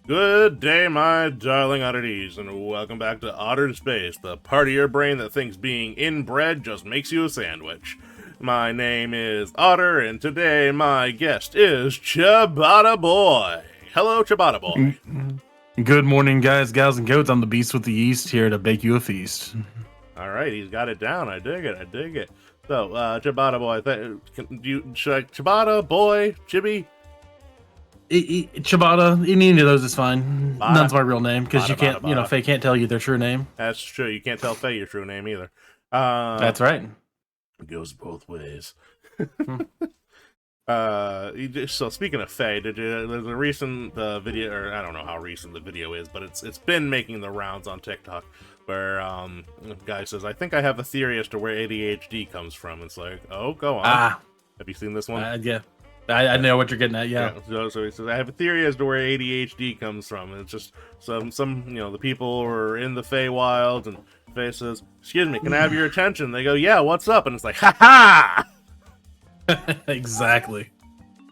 Good day, my darling oddities, and welcome back to Otter Space, the part of your brain that thinks being inbred just makes you a sandwich. My name is Otter, and today my guest is Ciabatta Boi. Hello, Ciabatta Boi. Good morning, guys, gals, and goats. I'm the beast with the yeast here to bake you a feast. All right, he's got it down. I dig it. So, Ciabatta Boi, Ciabatta Boi, Chibi? Ciabatta, any of those is fine. Bada. None's my real name because you Bada, can't, bada. Faye can't tell you their true name. That's true. You can't tell Faye your true name either. That's right. It goes both ways. Hmm. So speaking of Faye, there's a recent video, or I don't know how recent the video is, but it's been making the rounds on TikTok where a guy says, I think I have a theory as to where ADHD comes from. It's like, oh, go on. Have you seen this one? Yeah. I know what you're getting at, yeah. So he says, I have a theory as to where ADHD comes from. And it's just some the people are in the Feywild, and Faye says, excuse me, can I have your attention? They go, yeah, what's up? And it's like, ha ha! Exactly.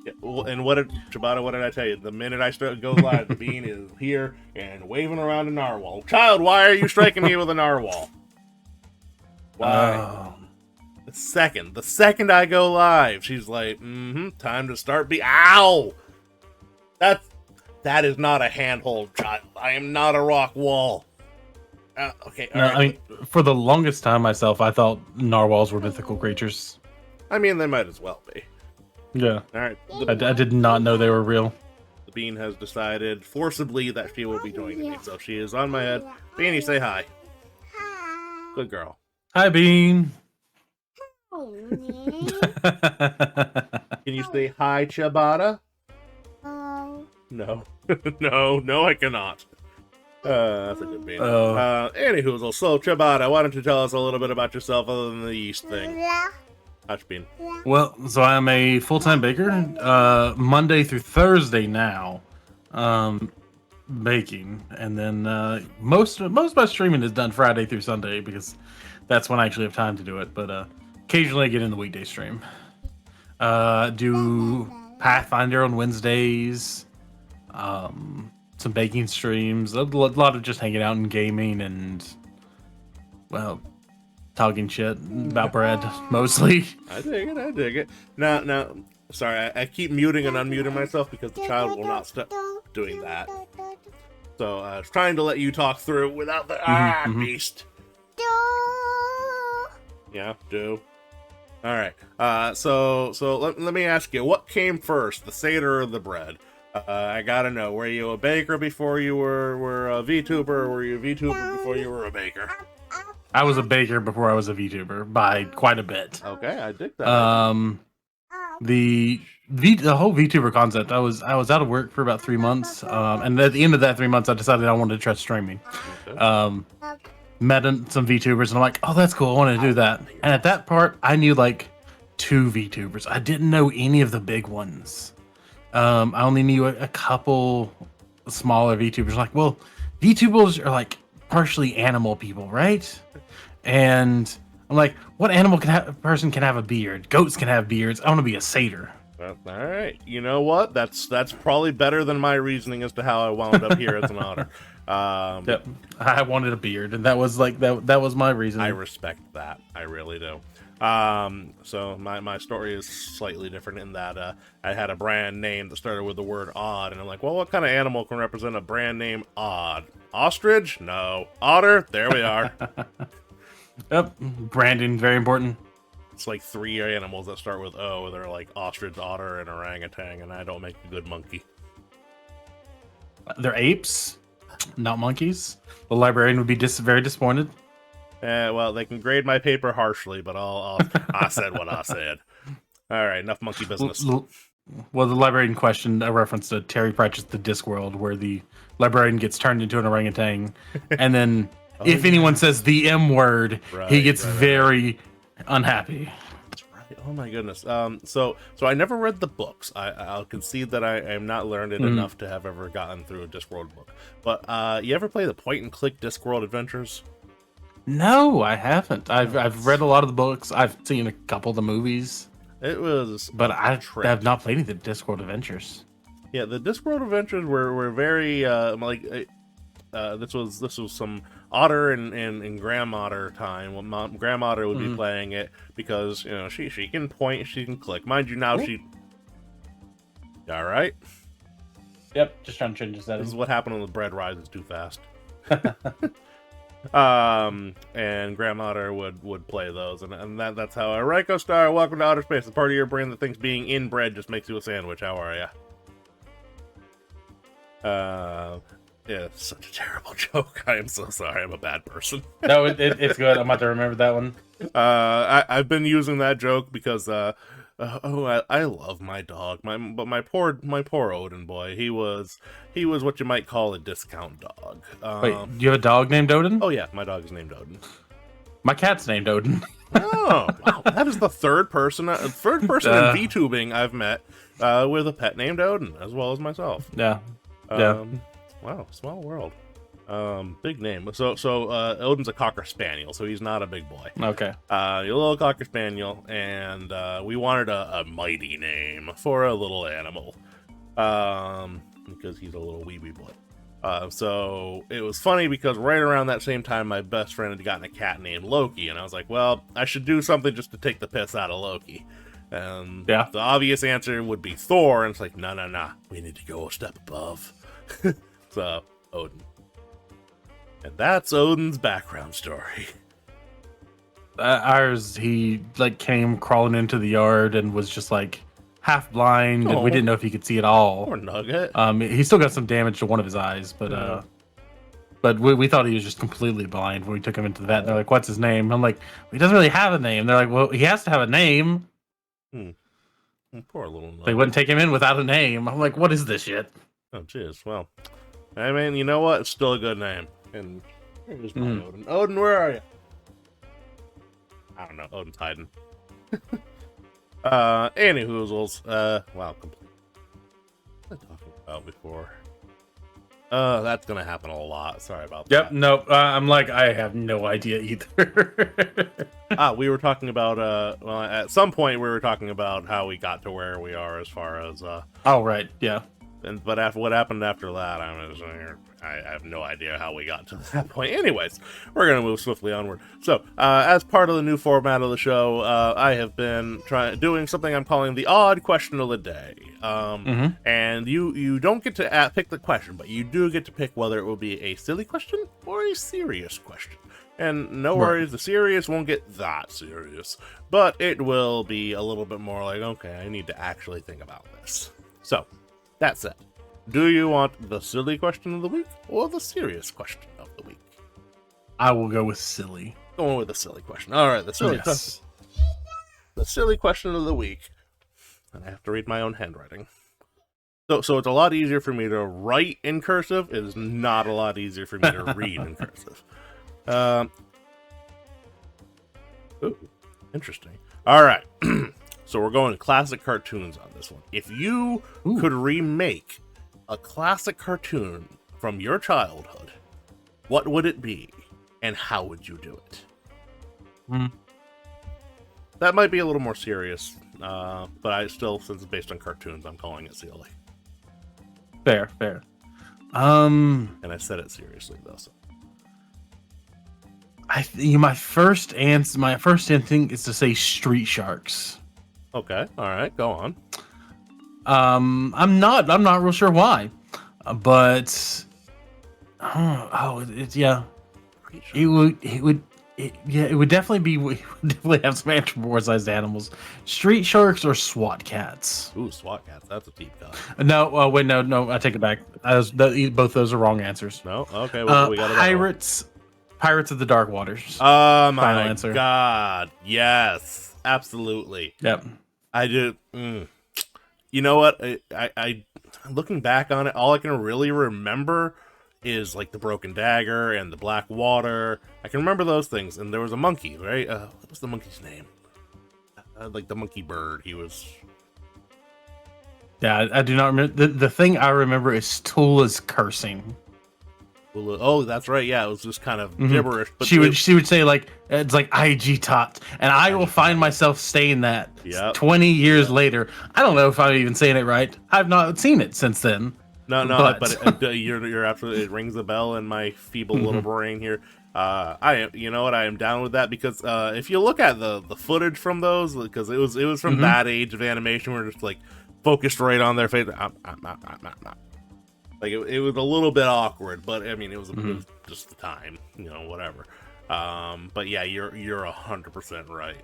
Yeah, and Ciabatta, what did I tell you? The minute I go live, the bean is here and waving around a narwhal. Child, why are you striking me with a narwhal? Why? The second I go live, she's like, time to start ow! That is not a handhold, child. I am not a rock wall. Okay, all right. I mean, for the longest time myself, I thought narwhals were mythical creatures. I mean, they might as well be. Yeah. All right. I did not know they were real. The bean has decided forcibly that she will be joining me, so she is on my head. Beanie, say hi. Hi. Good girl. Hi, Bean. Can you say hi, Ciabatta? Oh. No. no, I cannot. That's a good bean. Oh. Anywho, so Ciabatta, why don't you tell us a little bit about yourself other than the yeast thing? How's bean? Well, so I'm a full-time baker, Monday through Thursday now, baking, and then most of my streaming is done Friday through Sunday because that's when I actually have time to do it. But occasionally I get in the weekday stream. Do Pathfinder on Wednesdays, some baking streams, a lot of just hanging out and gaming and, well, talking shit about bread, mostly. I dig it. Now, sorry, I keep muting and unmuting myself because the child will not stop doing that. So I was trying to let you talk through without the beast. Yeah, do. All right. So let me ask you, what came first, the Seder or the bread? I gotta know. Were you a baker before you were a VTuber, or were you a VTuber before you were a baker? I was a baker before I was a VTuber by quite a bit. Okay, I dig that. The whole VTuber concept. I was out of work for about 3 months, and at the end of that 3 months, I decided I wanted to try streaming. Okay. Met some VTubers, and I'm like, oh, that's cool. I want to do that. And at that part, I knew like 2 VTubers. I didn't know any of the big ones. I only knew a couple smaller VTubers. Like, well, VTubers are like partially animal people, right? And I'm like, what animal person can have a beard? Goats can have beards. I want to be a satyr. Well, all right. You know what? That's probably better than my reasoning as to how I wound up here as an otter. Yep. I wanted a beard, and that was like that was my reason. I respect that. I really do. So my story is slightly different in that I had a brand name that started with the word odd, and I'm like, well, what kind of animal can represent a brand name odd? Ostrich? No. Otter? There we are. Yep. Branding, very important. It's like 3 animals that start with O. They're like ostrich, otter, and orangutan, and I don't make a good monkey. They're apes, not monkeys. The librarian would be very disappointed. Well, they can grade my paper harshly, but I said what I said. All right, enough monkey business. Well, the librarian questioned a reference to Terry Pratchett's The Discworld, where the librarian gets turned into an orangutan, and then if anyone says the M word, he gets very unhappy. That's right. Oh my goodness. So I never read the books. I'll concede that I am not learned enough to have ever gotten through a Discworld book. But you ever play the point-and-click Discworld adventures? No, I haven't. I've read a lot of the books. I've seen a couple of the movies. It was, but I have not played any of the Discworld adventures. Yeah, the Discworld adventures were very this was some Otter and Grandma Otter time. When Grandma Otter would be playing it because she can point, she can click. Mind you, now Ooh. she. All right. Yep, just trying to change the This settings. is what happened when the bread rises too fast. And Grandma Otter would play those, and that's how. Reiko Star, welcome to Outer Space, the part of your brain that thinks being in bread just makes you a sandwich. How are ya? Yeah, it's such a terrible joke. I am so sorry. I'm a bad person. No, it's good. I'm about to remember that one. I've been using that joke because I love my dog. But my poor Odin boy. He was what you might call a discount dog. Wait, do you have a dog named Odin? Oh yeah, my dog is named Odin. My cat's named Odin. Oh wow, that is the third person in VTubing I've met with a pet named Odin, as well as myself. Yeah. Wow, small world. Big name. So Odin's a Cocker Spaniel, so he's not a big boy. Okay. A little Cocker Spaniel, and we wanted a mighty name for a little animal, because he's a little wee boy. So it was funny because right around that same time, my best friend had gotten a cat named Loki, and I was like, well, I should do something just to take the piss out of Loki. And the obvious answer would be Thor, and it's like, no, we need to go a step above. So, Odin. And that's Odin's background story. Ours, he came crawling into the yard and was just half blind, and we didn't know if he could see at all. Poor Nugget. He still got some damage to one of his eyes, but we thought he was just completely blind when we took him into the vet. They're like, "What's his name?" I'm like, "He doesn't really have a name." They're like, "Well, he has to have a name." Poor little Nugget. They wouldn't take him in without a name. I'm like, "What is this shit?" Oh, jeez. Well, I mean, you know what? It's still a good name. And here's my Odin. Odin, where are you? I don't know. Odin's hiding. Any hoozles. Wow. What was I talking about before? That's gonna happen a lot. Sorry about that. Yep. No. I'm like, I have no idea either. We were talking about well, at some point we were talking about how we got to where we are as far as Oh right. Yeah. But after what happened after that, I have no idea how we got to that point. Anyways, we're going to move swiftly onward. So, as part of the new format of the show, I have been doing something I'm calling the odd question of the day. And you don't get to pick the question, but you do get to pick whether it will be a silly question or a serious question. And no worries, the serious won't get that serious, but it will be a little bit more like, okay, I need to actually think about this. So, that said, do you want the silly question of the week or the serious question of the week? I will go with silly. Going with the silly question. All right, the silly question. The silly question of the week. And I have to read my own handwriting. So it's a lot easier for me to write in cursive. It is not a lot easier for me to read in cursive. Ooh, interesting. All right. So we're going classic cartoons on this one. If you could remake a classic cartoon from your childhood, what would it be, and how would you do it? That might be a little more serious, but I still, since it's based on cartoons, I'm calling it silly. Fair. And I said it seriously though. So. My first instinct is to say Street Sharks. Okay, all right, go on. I'm not real sure why, but it would definitely have some anthropomorphized animals. Street Sharks or SWAT cats. Ooh, SWAT cats, that's a deep cut. No, wait, no, I take it back. Both those are wrong answers. No, okay, well, we got Pirates of the Dark Waters. Oh my Final answer. God, yes, absolutely. Yep. I do. You know what? I looking back on it, all I can really remember is like the Broken Dagger and the Black Water. I can remember those things. And there was a monkey, right? What was the monkey's name? Like the monkey bird. He was. Yeah, I do not remember. The thing I remember is Tula's cursing. Oh, that's right. Yeah, it was just kind of gibberish. But she would say like it's like IG tot, and I will find myself saying that 20 years later. I don't know if I'm even saying it right. I've not seen it since then. No, but you're absolutely. It rings a bell in my feeble little brain here. You know what? I am down with that because if you look at the footage from those, because it was from that age of animation, where just like focused right on their face. Like it was a little bit awkward, but I mean it was just the time, whatever. But yeah, you're 100% right.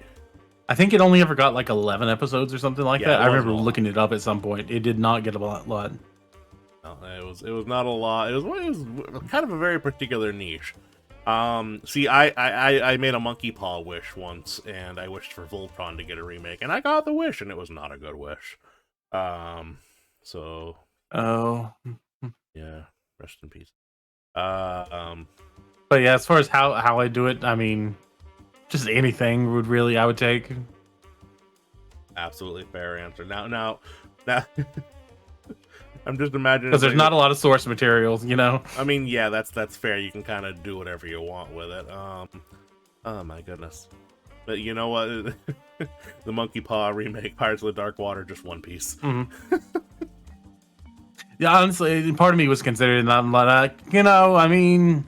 I think it only ever got like 11 episodes or something like that. I remember looking it up at some point. It did not get a lot. No, it was not a lot. It was kind of a very particular niche. See, I made a monkey paw wish once, and I wished for Voltron to get a remake, and I got the wish, and it was not a good wish. So. Oh. Yeah, rest in peace. But yeah, as far as how I do it, I mean, just anything I would take. Absolutely fair answer. Now, I'm just imagining because there's not a lot of source materials, I mean, yeah, that's fair. You can kind of do whatever you want with it. Oh my goodness. But you know what? The Monkey Paw remake, Pirates of the Dark Water, just one piece. Yeah, honestly, part of me was considering that. I'm like, I mean,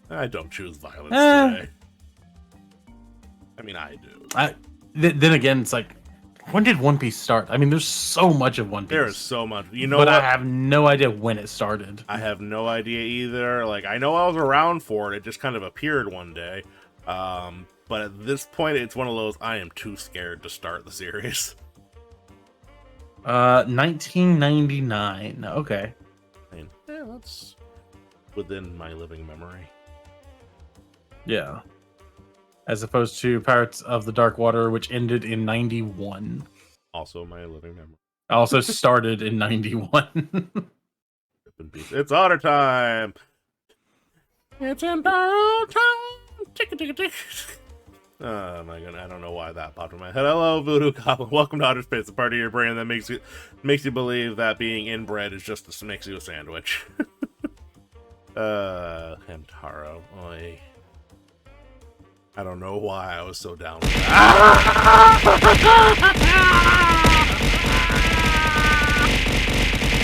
I don't choose violence today. I mean, I do. Then again, it's like, when did One Piece start? I mean, there's so much of One Piece. There is so much. But I have no idea when it started. I have no idea either. Like, I know I was around for it. It just kind of appeared one day. But at this point, it's one of those, I am too scared to start the series. 1999. Okay. I mean, yeah, that's within my living memory. Yeah. As opposed to Pirates of the Dark Water, which ended in 91. Also my living memory. Also started in 91. It's Otter time! It's Otter time! Tick. Oh my god, I don't know why that popped in my head. Hello, Voodoo Goblin. Welcome to Otter Space, the part of your brain that makes you believe that being inbred is just makes you a sandwich. Hamtaro. Oy. I don't know why I was so down with that.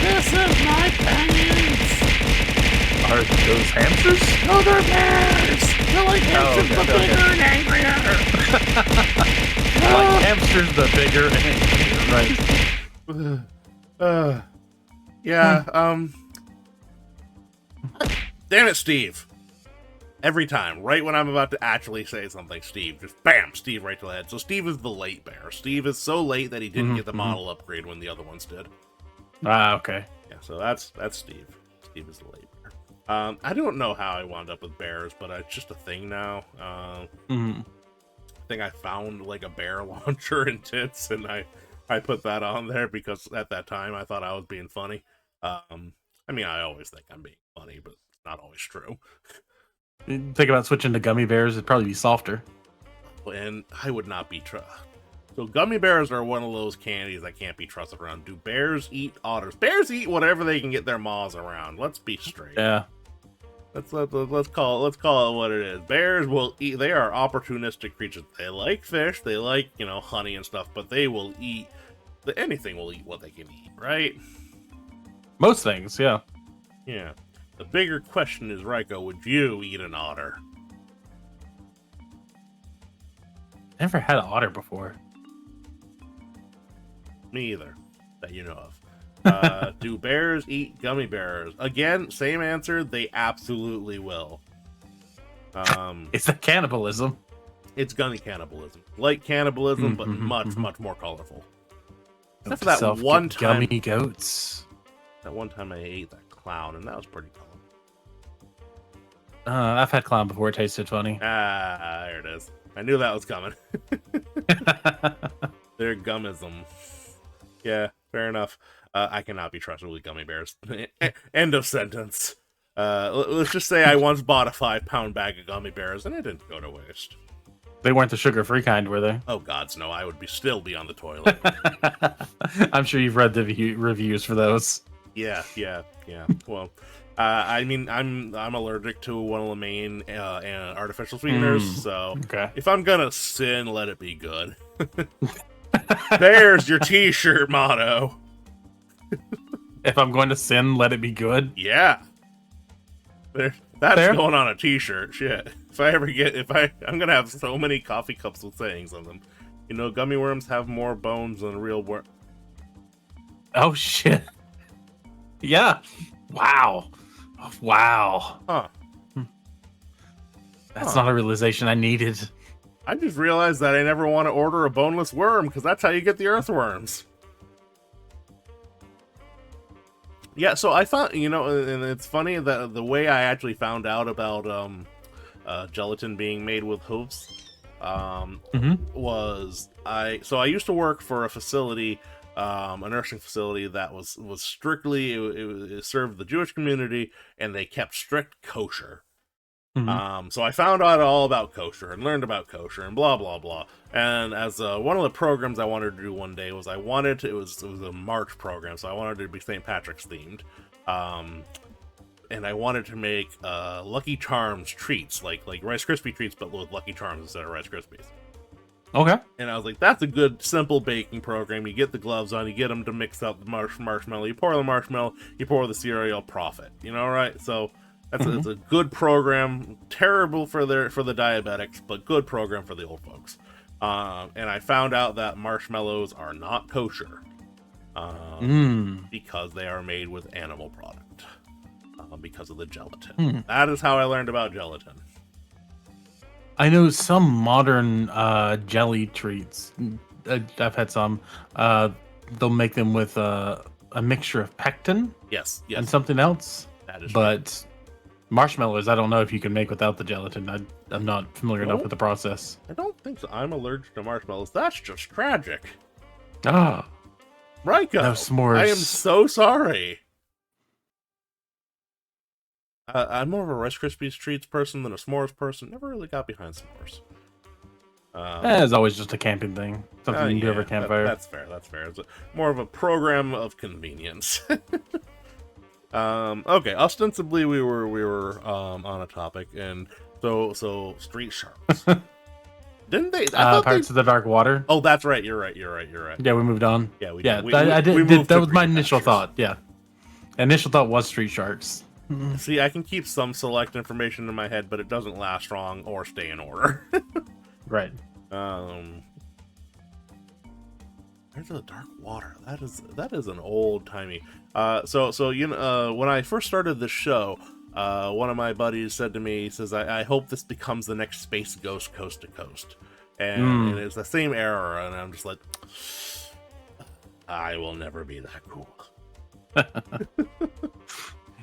This is my pennies! Are those hamsters? No, they're bears! They're like hamsters, but bigger and angrier! Like hamsters, but bigger and angrier, right. Yeah, damn it, Steve. Every time, right when I'm about to actually say something, Steve, just bam, Steve right to the head. So Steve is the late bear. Steve is so late that he didn't get the model upgrade when the other ones did. Ah, okay. Yeah, so that's Steve. Steve is the late bear. I don't know how I wound up with bears, but it's just a thing now. I think I found like a bear launcher in Tits, and I put that on there because at that time I thought I was being funny. I mean, I always think I'm being funny, but it's not always true. Think about switching to gummy bears, it'd probably be softer. And I would not be So gummy bears are one of those candies that can't be trusted around. Do bears eat otters? Bears eat whatever they can get their maws around. Let's be straight. Yeah. Let's call it what it is. Bears will eat. They are opportunistic creatures. They like fish. They like honey and stuff. But they will eat. Anything will eat what they can eat, right? Most things, yeah. Yeah. The bigger question is, Ryko, would you eat an otter? Never had an otter before. Me either, that you know of. Do bears eat gummy bears? Again, same answer. They absolutely will. It's the cannibalism. It's gummy cannibalism. Like cannibalism, but much more colorful. Except for that one time. Gummy goats. That one time I ate that clown, and that was pretty colorful. I've had clown before. It tasted funny. Ah, there it is. I knew that was coming. They're gummism. Yeah, fair enough. I cannot be trusted with gummy bears. End of sentence. Let's just say I once bought a 5-pound bag of gummy bears, and it didn't go to waste. They weren't the sugar-free kind, were they? Oh, gods, no. I would still be on the toilet. I'm sure you've read the reviews for those. Yeah. Well, I mean, I'm allergic to one of the main artificial sweeteners, so Okay. if I'm gonna sin, let it be good. There's your T-shirt motto. If I'm going to sin, let it be good. Yeah, that's Fair. going on a T-shirt. Shit. I'm gonna have so many coffee cups with sayings on them. You know, gummy worms have more bones than real worm. Oh shit. Yeah. Wow. Wow. Huh. That's not a realization I needed. I just realized that I never want to order a boneless worm, because that's how you get the earthworms. Yeah, so I thought, you know, and it's funny that the way I actually found out about gelatin being made with hooves was I used to work for a facility, a nursing facility that was strictly it served the Jewish community, and they kept strict kosher. So I found out all about kosher and learned about kosher and blah blah blah. And as one of the programs I wanted to do one day was it was a March program, so I wanted it to be St. Patrick's themed. And I wanted to make Lucky Charms treats, like Rice Krispie treats, but with Lucky Charms instead of Rice Krispies. Okay. And I was like, that's a good, simple baking program. You get the gloves on, you get them to mix up the marshmallow, you pour the marshmallow, you pour the cereal, profit. You know, right? So it's a good program. Terrible for the diabetics, but good program for the old folks. And I found out that marshmallows are not kosher because they are made with animal product because of the gelatin. That is how I learned about gelatin. I know some modern jelly treats. I've had some. They'll make them with a mixture of pectin. Yes. And something else. That is but true. Marshmallows, I don't know if you can make without the gelatin. I'm not familiar enough with the process. I don't think so. I'm allergic to marshmallows. That's just tragic. Ah. Ryko, No s'mores. I am so sorry. I'm more of a Rice Krispies treats person than a s'mores person. Never really got behind s'mores. It's always just a camping thing. Something you can do over a campfire. That's fair. It's more of a program of convenience. Okay, ostensibly we were on a topic, and so street sharks. Didn't they? Pirates of the Dark Water. Oh, that's right. You're right. Yeah, we moved on. Yeah, we did. We That was my initial thought. Yeah, initial thought was street sharks. See, I can keep some select information in my head, but it doesn't last long or stay in order. Right. Pirates of the Dark Water. That is an old timey. So you know, when I first started this show, one of my buddies said to me, he says, I hope this becomes the next Space Ghost Coast to Coast. And it's the same era, and I'm just like, I will never be that cool.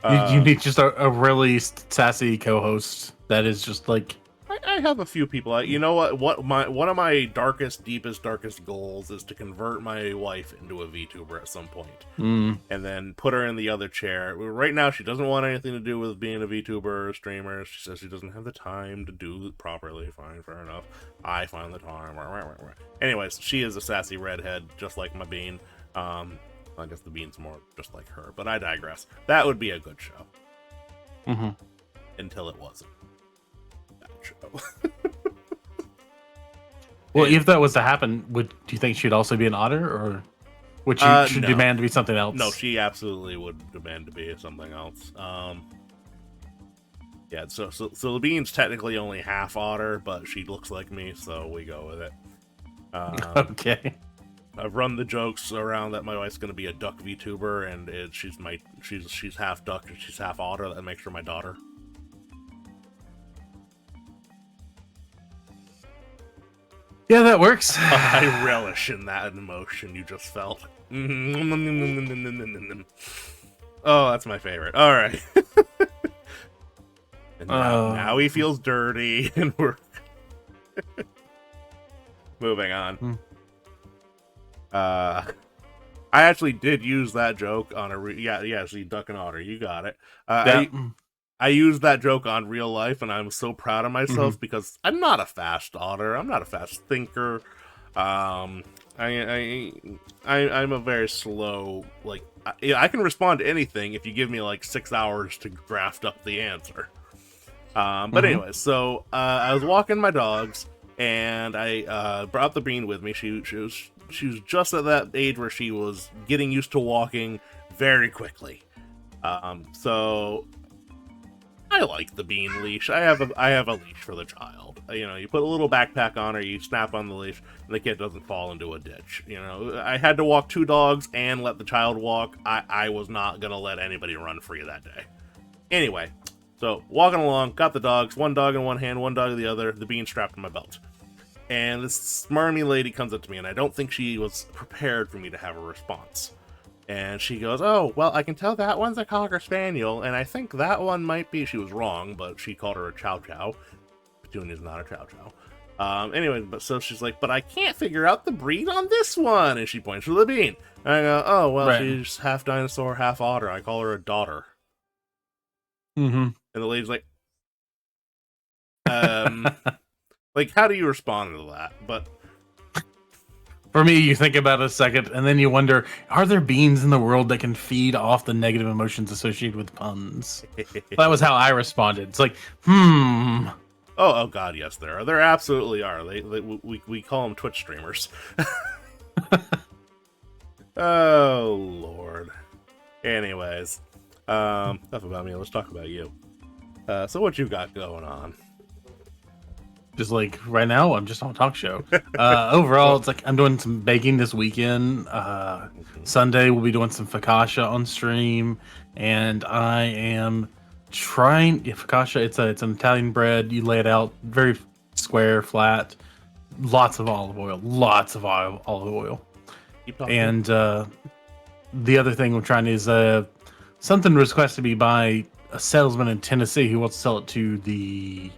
You need just a really sassy co-host that is just like... I have a few people. You know what? One of my darkest goals is to convert my wife into a VTuber at some point, and then put her in the other chair. Right now, she doesn't want anything to do with being a VTuber or a streamer. She says she doesn't have the time to do it properly. Fine, fair enough. I find the time. Anyways, she is a sassy redhead, just like my bean. I guess the bean's more just like her, but I digress. That would be a good show. Until it wasn't. Well, if that was to happen, do you think she'd also be an otter, or would she demand to be something else? No, she absolutely would demand to be something else. Yeah, so the bean's technically only half otter, but she looks like me, so we go with it. Okay. I've run the jokes around that my wife's going to be a duck VTuber, and she's half duck and she's half otter. That makes her my daughter. Yeah, that works. I relish in that emotion you just felt. Oh, that's my favorite. All right. And now he feels dirty, and we're moving on. I actually did use that joke on see, duck and otter. You got it. I used that joke on real life, and I'm so proud of myself because I'm not a fast otter. I'm not a fast thinker. I'm a very slow, like, I can respond to anything if you give me like 6 hours to draft up the answer. But anyway, so I was walking my dogs, and I brought the bean with me. She was just at that age where she was getting used to walking very quickly. So I like the bean leash. I have a leash for the child. You know, you put a little backpack on her, you snap on the leash, and the kid doesn't fall into a ditch. You know, I had to walk 2 dogs and let the child walk. I was not gonna let anybody run free that day. Anyway, so walking along, got the dogs, 1 dog in one hand, 1 dog in the other, the bean strapped to my belt. And this smarmy lady comes up to me, and I don't think she was prepared for me to have a response. And she goes, "Oh, well, I can tell that one's a Cocker Spaniel, and I think that one might be," she was wrong, but she called her a Chow Chow. Petunia's not a Chow Chow. Anyway, but so she's like, "But I can't figure out the breed on this one," and she points to the bean. And I go, "Oh, well, Right. She's half dinosaur, half otter. I call her a daughter." Mm-hmm. And the lady's like, like, how do you respond to that? But For me, you think about it a second, and then you wonder, are there beings in the world that can feed off the negative emotions associated with puns? That was how I responded. It's like, oh God, yes, there are. There absolutely are. We call them Twitch streamers. Oh Lord. Anyways, enough about me. Let's talk about you. So what you got going on? just like right now, I'm just on a talk show. Overall, it's like I'm doing some baking this weekend. Sunday, we'll be doing some focaccia on stream, and I am trying. Yeah, focaccia, it's an Italian bread. You lay it out very square, flat, lots of olive oil. Keep talking. And the other thing we're trying is something requested to be by a salesman in Tennessee who wants to sell it to the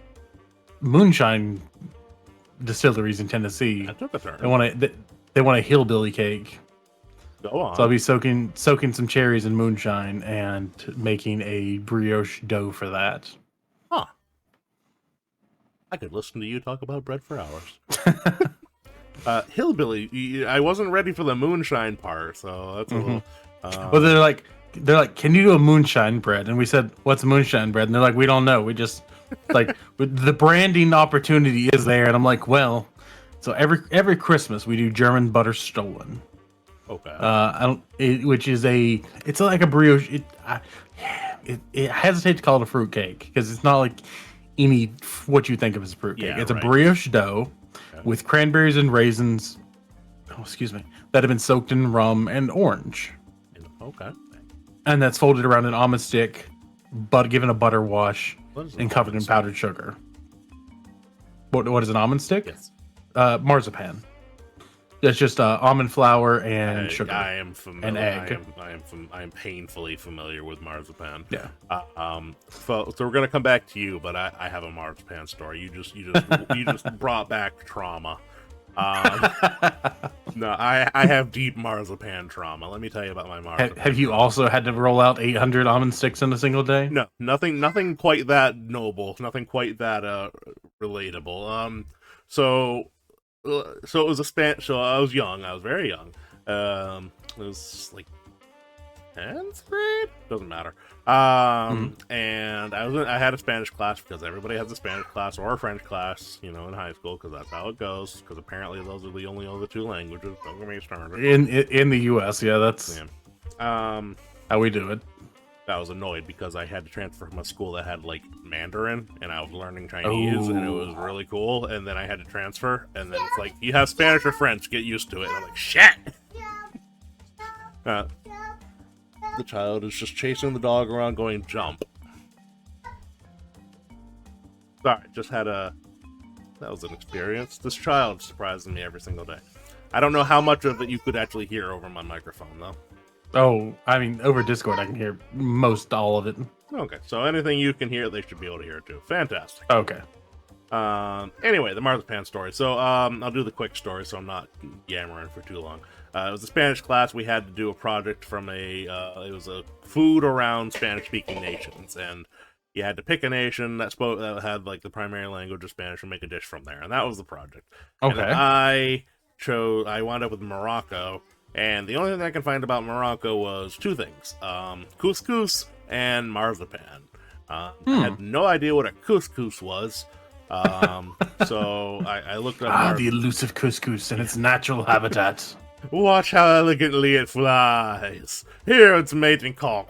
moonshine distilleries in Tennessee. That took a turn. They want a hillbilly cake. Go on. So I'll be soaking some cherries in moonshine and making a brioche dough for that. Huh. I could listen to you talk about bread for hours. Hillbilly, I wasn't ready for the moonshine part, so that's a little. Well, they're like, can you do a moonshine bread? And we said, what's a moonshine bread? And they're like, we don't know. We just like the branding opportunity is there, and I'm like, well, so every Christmas we do German butter stolen. Okay. Which is it's like a brioche. I hesitate to call it a fruit cake because it's not like what you think of as a fruit cake. Yeah, it's right. a brioche dough with cranberries and raisins. Oh, excuse me. That have been soaked in rum and orange. Okay. And that's folded around an almond stick, but given a butter wash and covered in powdered sugar. What is an almond stick? Yes. Marzipan. It's just almond flour and sugar. I am familiar. And egg. I am painfully familiar with marzipan. Yeah. So we're gonna come back to you, but I have a marzipan story. You just brought back trauma. No, I have deep marzipan trauma. Let me tell you about my marzipan. Have you also had to roll out 800 almond sticks in a single day? No, nothing quite that noble. Nothing quite that relatable. So it was so I was young. I was very young. It was like 10th grade. Doesn't matter. And I had a Spanish class because everybody has a Spanish class or a French class, in high school, because that's how it goes. Because apparently those are the only other 2 languages. Don't get me started. In the U.S., yeah, that's how we do it. I was annoyed because I had to transfer from a school that had like Mandarin, and I was learning Chinese, and it was really cool. And then I had to transfer, and then it's like, you have Spanish or French, get used to it. And I'm like, shit. The child is just chasing the dog around, going jump. Sorry, that was an experience. This child surprises me every single day. I don't know how much of it you could actually hear over my microphone, though. Oh, I mean, over Discord, I can hear most all of it. Okay, so anything you can hear, they should be able to hear too. Fantastic. Okay. Anyway, the marzipan story. So, I'll do the quick story so I'm not yammering for too long. It was a Spanish class. We had to do a project from it was a food around Spanish-speaking nations, and you had to pick a nation that had like the primary language of Spanish and make a dish from there, and that was the project. Okay. And I I wound up with Morocco, and the only thing I can find about Morocco was two things: couscous and marzipan. I had no idea what a couscous was, so I looked up. The elusive couscous in its natural habitat. Watch how elegantly it flies. Hear its mating call.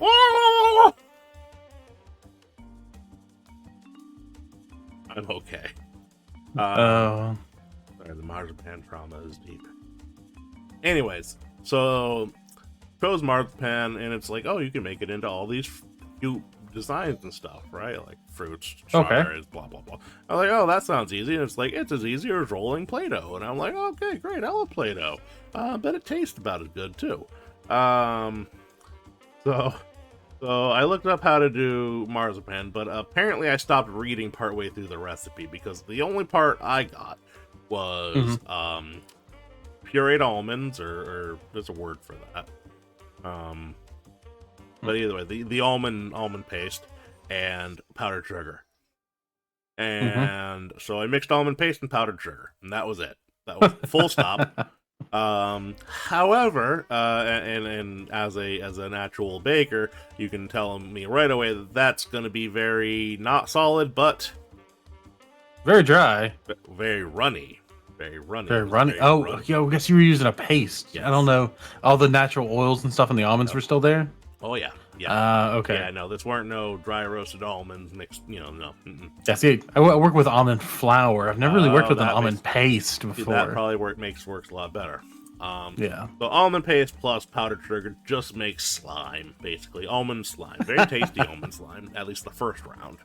I'm okay. Oh. Sorry, the marzipan trauma is deep. Anyways, so chose marzipan, and it's like, oh, you can make it into all these cute designs and stuff, right? Like fruits, strawberries, blah blah blah. I'm like, oh, that sounds easy. And it's like, it's as easy as rolling Play-Doh. And I'm like, okay, great, I love Play-Doh. But it tastes about as good too. So I looked up how to do marzipan, but apparently I stopped reading partway through the recipe because the only part I got was pureed almonds, or there's a word for that. But either way, the almond paste and powdered sugar. And so I mixed almond paste and powdered sugar, and that was it. That was full stop. However, and as an actual baker, you can tell me right away that that's going to be very not solid, but very dry, very runny. Very runny. Runny. I guess you were using a paste. Yes. I don't know. All the natural oils and stuff in the almonds were still there? Oh, yeah. Yeah. Okay. Yeah, no, this weren't no dry roasted almonds mixed, no. Yeah, see, I work with almond flour. I've never really worked with an almond paste before. That probably works a lot better. Yeah. So almond paste plus powdered sugar just makes slime, basically. Almond slime. Very tasty almond slime, at least the first round.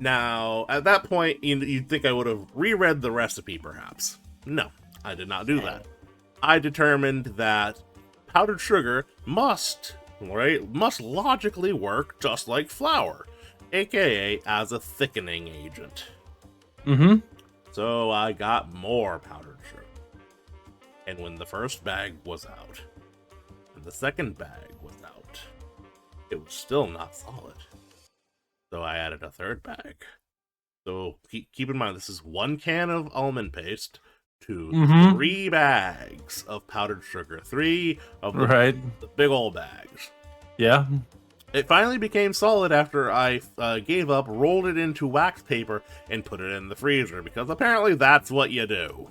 Now, at that point, you'd think I would have reread the recipe, perhaps. No, I did not do that. I determined that powdered sugar must logically work just like flour, aka as a thickening agent. So I got more powdered sugar. And when the first bag was out, and the second bag was out, it was still not solid. So I added a third bag. So keep in mind, this is 1 can of almond paste to 3 bags of powdered sugar. 3 of the big old bags. Yeah. It finally became solid after I gave up, rolled it into wax paper, and put it in the freezer, because apparently that's what you do.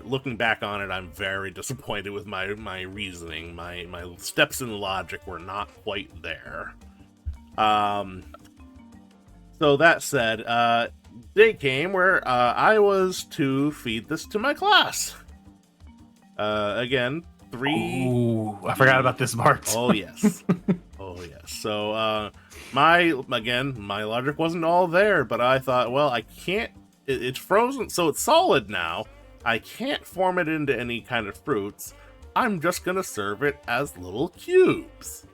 Looking back on it, I'm very disappointed with my reasoning. My steps in logic were not quite there. So that said, day came where I was to feed this to my class. Again, 3. Ooh, I forgot about this part. Oh yes. Oh yes. So my logic wasn't all there, but I thought, well, I can't. It's frozen, so it's solid now. I can't form it into any kind of fruits. I'm just gonna serve it as little cubes.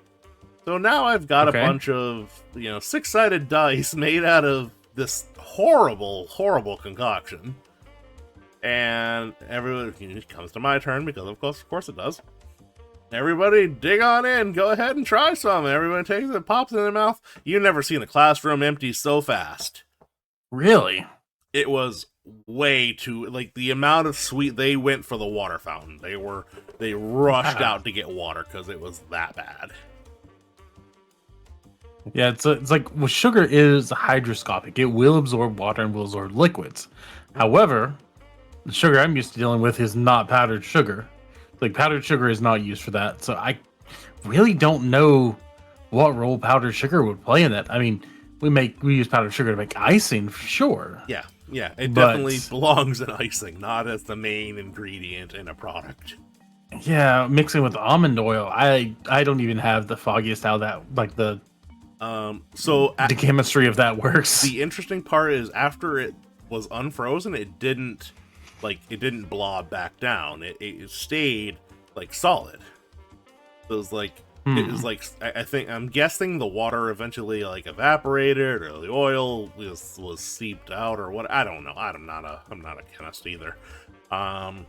So now I've got a bunch of 6-sided dice made out of this horrible concoction. And everyone, it comes to my turn because of course it does. Everybody dig on in, go ahead and try some. Everyone takes it, pops it in their mouth. You've never seen a classroom empty so fast. Really? It was way too, like, the amount of sweet. They went for the water fountain. They rushed out to get water because it was that bad. Yeah, it's like, well, sugar is hygroscopic. It will absorb water and will absorb liquids. However, the sugar I'm used to dealing with is not powdered sugar. Like, powdered sugar is not used for that. So I really don't know what role powdered sugar would play in that. I mean, we use powdered sugar to make icing, for sure. Yeah, it definitely belongs in icing, not as the main ingredient in a product. Yeah, mixing with almond oil, I don't even have the foggiest how that, like, the chemistry of that works. The interesting part is, after it was unfrozen, it didn't blob back down. It stayed like solid. It was like I'm guessing the water eventually like evaporated, or the oil was seeped out, or what. I don't know. I'm not a chemist either. I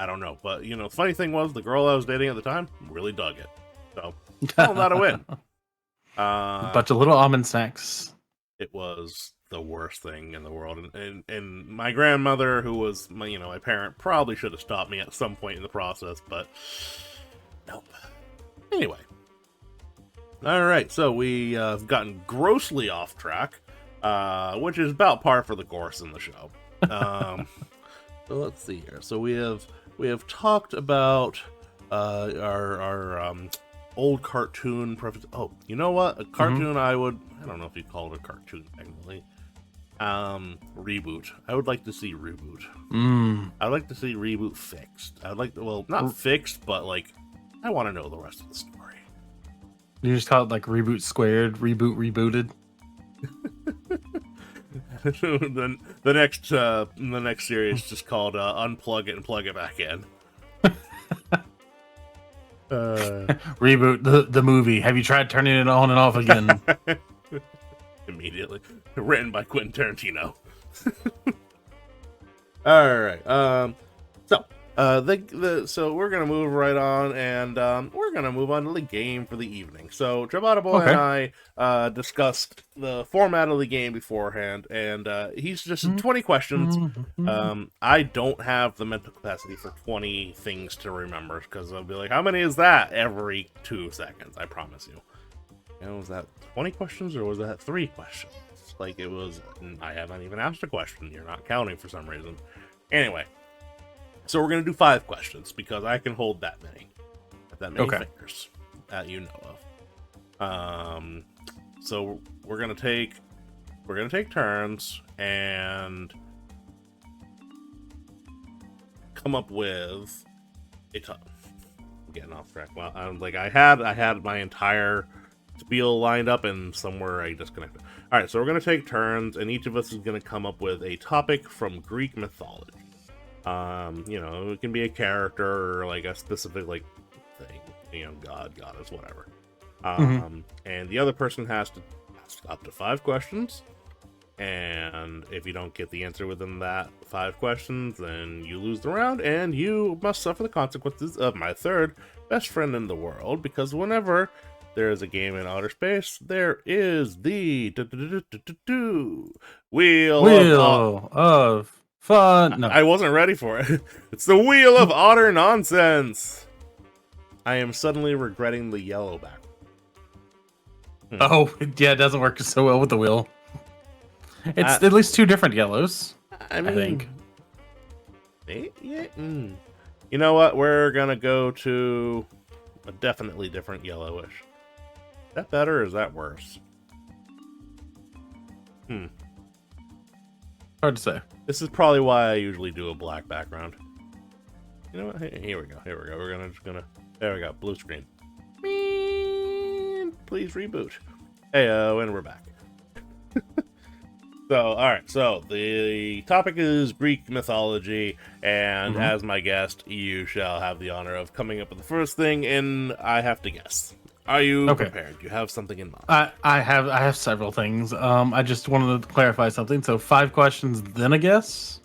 don't know. But the funny thing was, the girl I was dating at the time really dug it. So not a win. A bunch of little almond snacks. It was the worst thing in the world. And my grandmother, who was my parent, probably should have stopped me at some point in the process, but nope. Anyway. Alright, so we have gotten grossly off track, which is about par for the course in the show. So let's see here. So we have talked about our old cartoon preference. Oh, you know what? A cartoon I don't know if you call it a cartoon technically. Reboot. I would like to see reboot. I'd like to see reboot fixed. I'd like to, well, not fixed, but like I want to know the rest of the story. You just call it like reboot squared, reboot rebooted. the next series is just called Unplug It and Plug It Back In. Reboot the movie. Have you tried turning it on and off again? Immediately. Written by Quentin Tarantino. Alright, so we're gonna move right on, and we're gonna move on to the game for the evening. So Ciabatta Boi and I discussed the format of the game beforehand, and he's just 20 questions. I don't have the mental capacity for 20 things to remember, because I'll be like, how many is that every 2 seconds? I promise you. And was that 20 questions, or was that 3 questions? Like, it was, I haven't even asked a question. You're not counting for some reason. Anyway. So we're going to do 5 questions, because I can hold that many. Fingers that you know of. So we're going to take turns and come up with a ton. I'm getting off track. Well, I had my entire spiel lined up, and somewhere I disconnected. All right, so we're going to take turns, and each of us is going to come up with a topic from Greek mythology. It can be a character or like a specific like thing, god, goddess, whatever. And the other person has to ask up to 5 questions, and if you don't get the answer within that 5 questions, then you lose the round, and you must suffer the consequences of my third best friend in the world, because whenever there is a game in outer space, there is the wheel of fun. No. I wasn't ready for it. It's the Wheel of Otter nonsense. I am suddenly regretting the yellow back. Oh, yeah, it doesn't work so well with the wheel. It's at least 2 different yellows, I think. Yeah. You know what? We're gonna go to a definitely different yellowish. Is that better or is that worse? Hard to say. This is probably why I usually do a black background. You know what? Hey, here we go. We're gonna. There we go. Blue screen. Please reboot. Hey, and we're back. So, all right. So the topic is Greek mythology, and as my guest, you shall have the honor of coming up with the first thing, and I have to guess. Are you prepared? Do you have something in mind? I have several things. I just wanted to clarify something. So 5 questions, then a guess.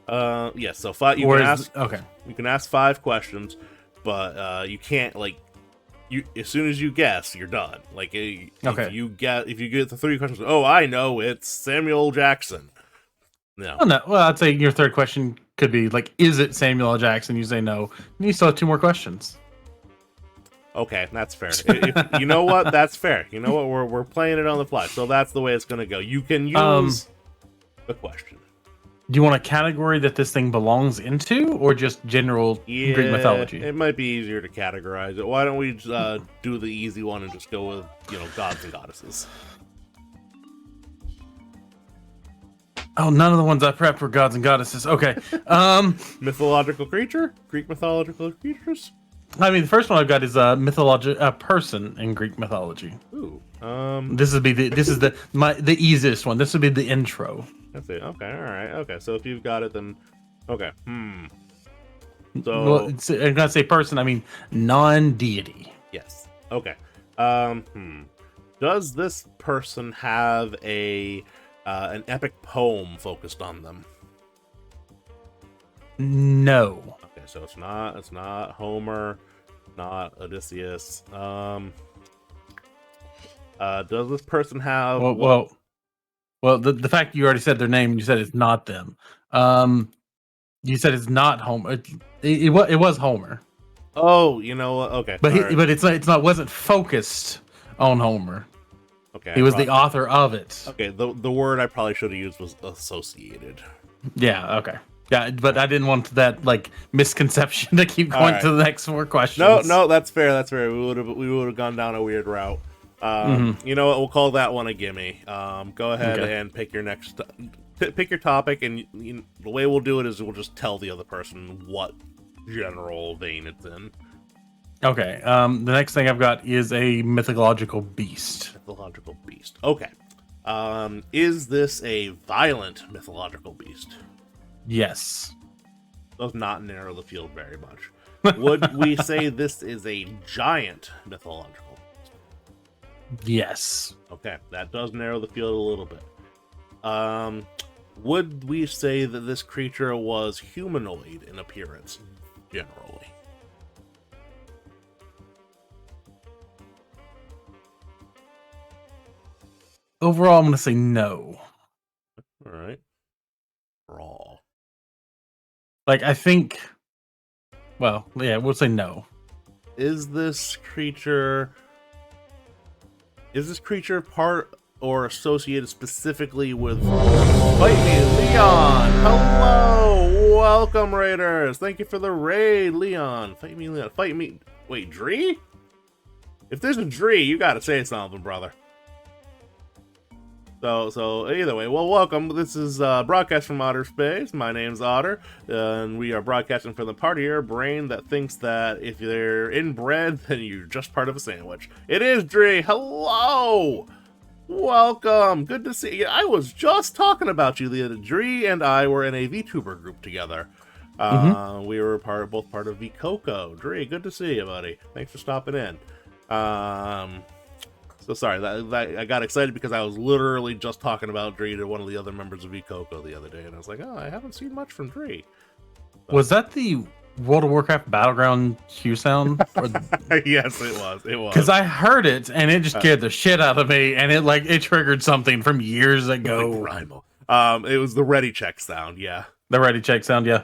Yes. So 5. You can ask 5 questions, but you can't as soon as you guess, you're done. Like if you get the 3 questions, I know it's Samuel Jackson. No. Oh, no. Well, I'd say your third question could be like, is it Samuel L. Jackson? You say no, and you still have 2 more questions. Okay, that's fair. You know what? That's fair. You know what? We're playing it on the fly, so that's the way it's gonna go. You can use the question. Do you want a category that this thing belongs into, or just general Greek mythology? It might be easier to categorize it. Why don't we do the easy one and just go with gods and goddesses? Oh, none of the ones I prepped were gods and goddesses. Okay. Mythological creature? Greek mythological creatures? I mean, the first one I've got is a person in Greek mythology. Ooh. This is the easiest one. This would be the intro. That's it. Okay. All right. Okay. So if you've got it, then okay. So well, I'm gonna say person. I mean non-deity. Yes. Okay. Does this person have an epic poem focused on them? No. Okay, so it's not Homer, not Odysseus. Does this person have well, Well, the fact you already said their name, you said it's not them. You said it's not Homer. It was Homer, Oh, you know what? Okay, but all right. it's not wasn't focused on Homer. Okay, He was the author of it. Okay, the word I probably should have used was associated. Yeah. Okay. Yeah, but I didn't want that like misconception to keep going to the next 4 questions. No, that's fair. That's fair. We would have gone down a weird route. You know what? We'll call that one a gimme. Go ahead and pick your next. Pick your topic, and the way we'll do it is we'll just tell the other person what general vein it's in. Okay. The next thing I've got is a mythological beast. Mythological beast. Okay. Is this a violent mythological beast? Yes. Does not narrow the field very much. Would we say this is a giant mythological beast? Yes. Okay, that does narrow the field a little bit. Would we say that this creature was humanoid in appearance, generally? Overall, I'm going to say no. All right. Raw. Like, I think... Well, yeah, we'll say no. Is this creature part or associated specifically with Fight Me, Leon? Hello! Welcome, Raiders! Thank you for the raid, Leon. Fight me, Leon. Fight me. Wait, Dree? If there's a Dree, you gotta say something, brother. So either way, well, welcome. This is Broadcasts from Otter Space. My name's Otter, and we are broadcasting from the part of your brain that thinks that if you're inbred, then you're just part of a sandwich. It is Dree. Hello! Welcome. Good to see you. I was just talking about you. The Dree and I were in a Vtuber group together. We were both part of VCoco. Dree, good to see you, buddy. Thanks for stopping in. So sorry, that I got excited because I was literally just talking about Dree to one of the other members of VCoco the other day, and I was like, oh, I haven't seen much from Dree. So. Was that the World of Warcraft Battleground Q sound? Yes, it was. It was. Because I heard it, and it just scared the shit out of me, and it triggered something from years ago. Like it was the ready check sound, yeah. The ready check sound, yeah.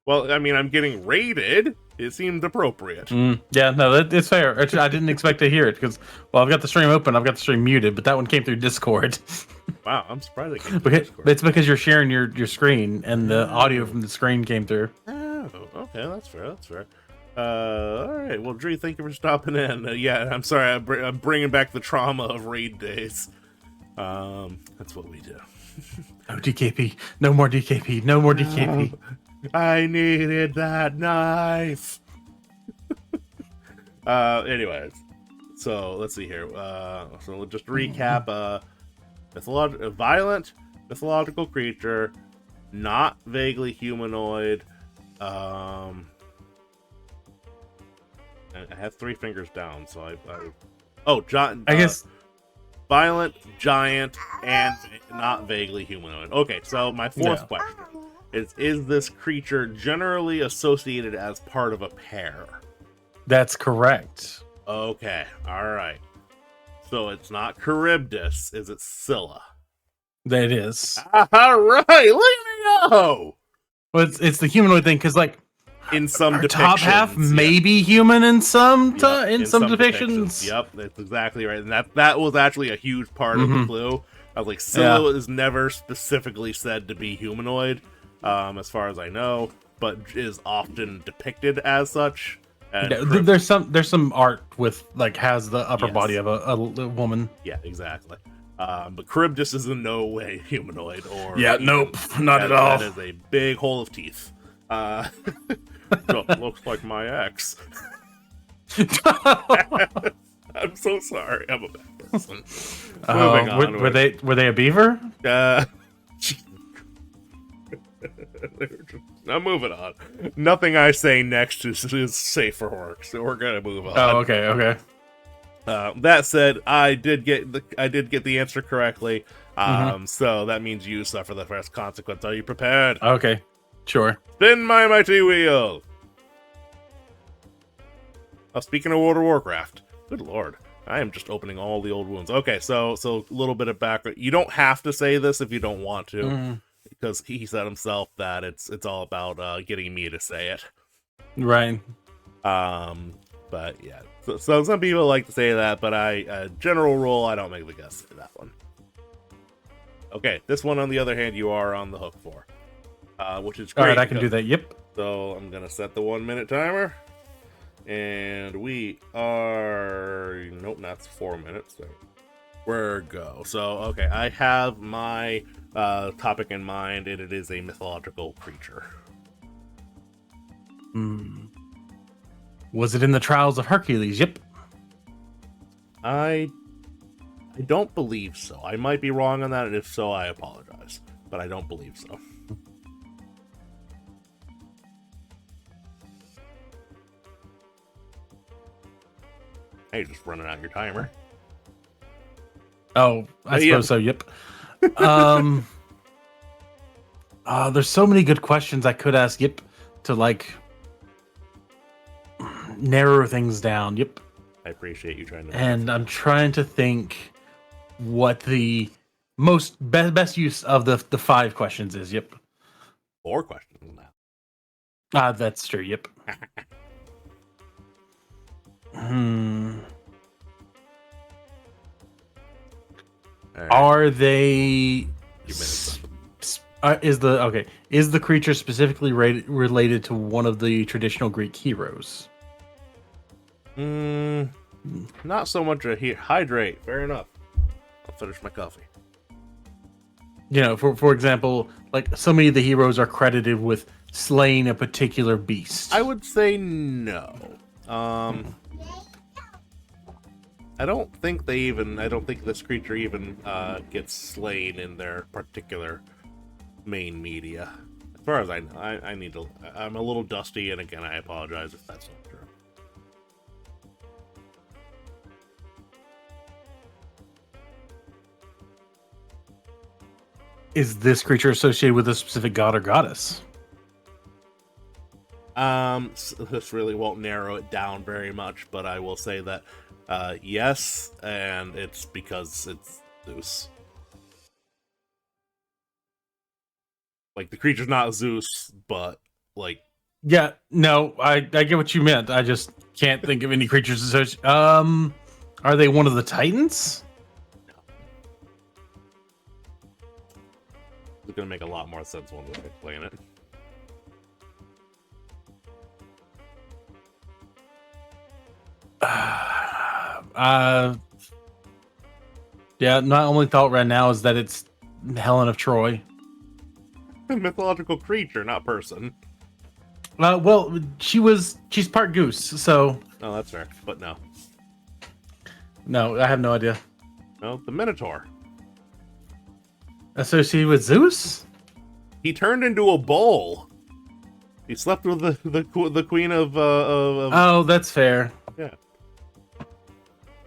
Well, I mean, I'm getting raided. It seemed appropriate. Yeah, no, it's fair. I didn't expect to hear it because, well, I've got the stream open, I've got the stream muted, but that one came through Discord. Wow, I'm surprised it came through Discord. It's because you're sharing your screen, and the audio from the screen came through. Oh, okay, that's fair. That's fair. All right. Well, Dree, thank you for stopping in. Yeah, I'm sorry. I'm bringing back the trauma of raid days. That's what we do. Oh, DKP. No more DKP. No more DKP. I needed that knife. Anyways, so let's see here. So we'll just recap. A violent mythological creature, not vaguely humanoid. I have 3 fingers down, so I guess violent, giant, and not vaguely humanoid. Okay, so my fourth question is this creature generally associated as part of a pair? That's correct. Okay, all right. So it's not Charybdis, is it Scylla? That is. All right, look at me go! Well, it's the humanoid thing because, like, in some depictions, top half may be human in some depictions. Yep, that's exactly right. And that was actually a huge part of the clue. I was like, Scylla is never specifically said to be humanoid, as far as I know, but is often depicted as such. There's some art with has the upper body of a woman. Yeah, exactly. But Charybdis is in no way humanoid or nope, not at all. That is a big hole of teeth. So, looks like my ex. I'm so sorry. I'm a bad person. Moving on. Were they a beaver? I'm moving on. Nothing I say next is safe for work, so we're gonna move on. Oh, okay. That said, I did get the answer correctly. So that means you suffer the first consequence. Are you prepared? Okay, sure. Spin my mighty wheel. Oh, speaking of World of Warcraft, good lord. I am just opening all the old wounds. Okay, so a little bit of background. You don't have to say this if you don't want to, because he said himself that it's all about getting me to say it. Right. But yeah. So some people like to say that, but general rule, I don't make the guest say that one. Okay, this one on the other hand, you are on the hook for, which is great. All right, I can do that. Yep. So I'm gonna set the 1 minute timer. And we are... Nope, that's 4 minutes. So we're go. So, okay, I have my topic in mind, and it is a mythological creature. Was it in the Trials of Hercules? Yep. I don't believe so. I might be wrong on that, and if so, I apologize. But I don't believe so. Hey, just running out your timer. Oh, I suppose so. Yep. There's so many good questions I could ask. Yep. To like narrow things down. Yep. I appreciate you trying to. And I'm trying to think what the best use of the 5 questions is. Yep. 4 questions now. That's true. Yep. Right. Are they? Is the creature specifically related to one of the traditional Greek heroes? Not so much a hydrate. Fair enough. I'll finish my coffee. You know, for example, like so many of the heroes are credited with slaying a particular beast. I would say no. I don't think this creature even gets slain in their particular main media. As far as I know, I'm a little dusty, and again, I apologize if that's not true. Is this creature associated with a specific god or goddess? This really won't narrow it down very much, but I will say that yes, and it's because it's Zeus. Like, the creature's not Zeus, but like... Yeah, no, I get what you meant. I just can't think of any creatures associated. Are they one of the Titans? No. It's gonna make a lot more sense when we explain it. Yeah, my only thought right now is that it's Helen of Troy. Mythological creature, not person. Well, she's part goose, so... Oh, that's fair, but no. No, I have no idea. No, the Minotaur. Associated with Zeus? He turned into a bull. He slept with the queen of Oh, that's fair. Yeah.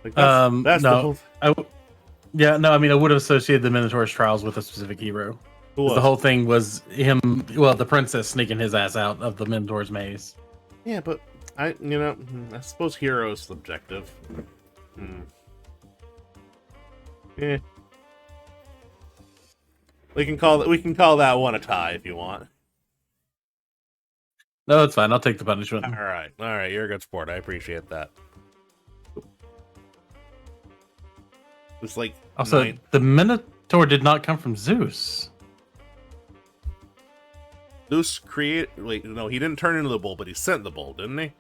Like that's no. I mean, I would have associated the Minotaur's trials with a specific hero. The whole thing was him, well, the princess sneaking his ass out of the Minotaur's maze. Yeah, but I suppose hero is subjective. Yeah. We can call that one a tie if you want. No, it's fine. I'll take the punishment. All right, you're a good sport. I appreciate that. It's like also the Minotaur did not come from Zeus. Zeus Wait, no, he didn't turn into the bull, but he sent the bull, didn't he?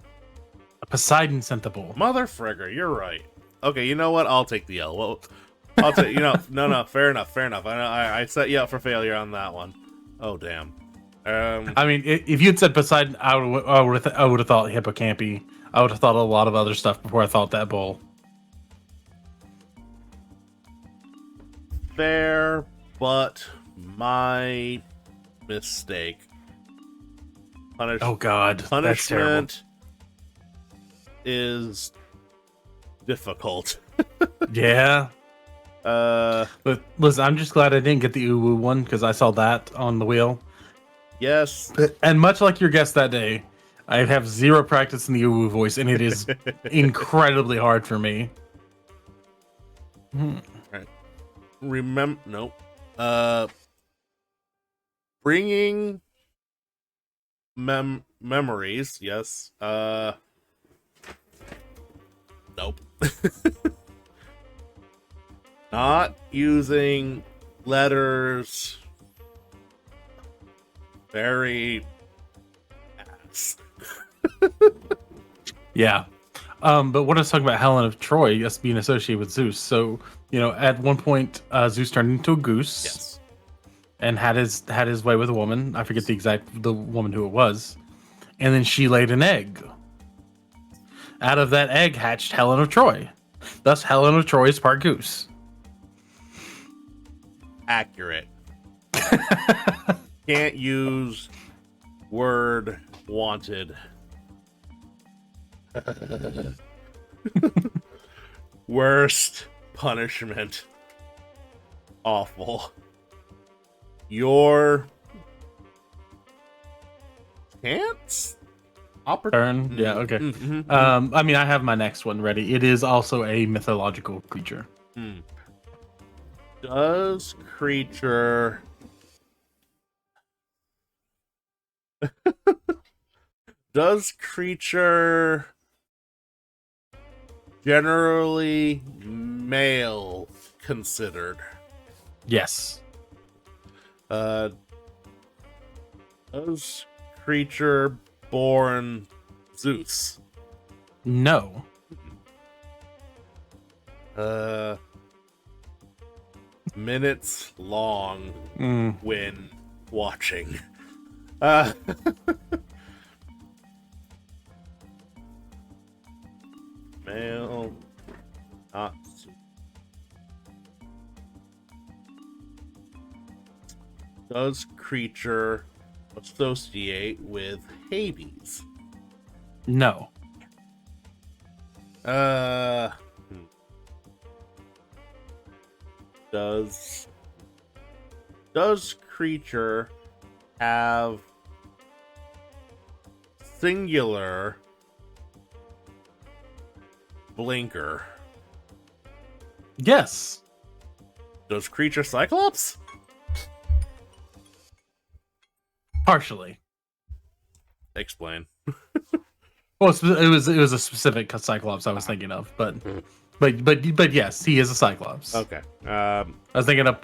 Poseidon sent the bull. Mother frigger, you're right. Okay, you know what? I'll take the L. Well, I'll take. No, fair enough. I set you up for failure on that one. Oh damn. I mean, if you had said Poseidon, I would have thought Hippocampi. I would have thought a lot of other stuff before I thought that bull. Fair, but my mistake. Oh God, punishment is difficult. Yeah. But listen, I'm just glad I didn't get the uwu one because I saw that on the wheel. Yes. And much like your guest that day, I have zero practice in the uwu voice, and it is incredibly hard for me. Right. Nope. Bringing memories. Yes. Nope. Not using letters. Very ass. Yeah. But when I was talking about Helen of Troy, yes, being associated with Zeus. So, at one point, Zeus turned into a goose. Yes. And had his way with a woman. I forget the woman who it was. And then she laid an egg. Out of that egg hatched Helen of Troy. Thus, Helen of Troy is part goose. Accurate. Can't use word wanted. Worst punishment. Awful. Your chance? Turn. Yeah, okay. I mean, I have my next one ready. It is also a mythological creature. Does creature generally male considered? Yes. Does creature born Zeus? No. Minutes long when watching. Male, not Zeus. Does creature associate with Hades? No. Does creature have singular blinker? Yes. Does creature Cyclops? Partially. Explain. Well, it was a specific Cyclops I was thinking of, but yes, he is a Cyclops. Okay. I was thinking of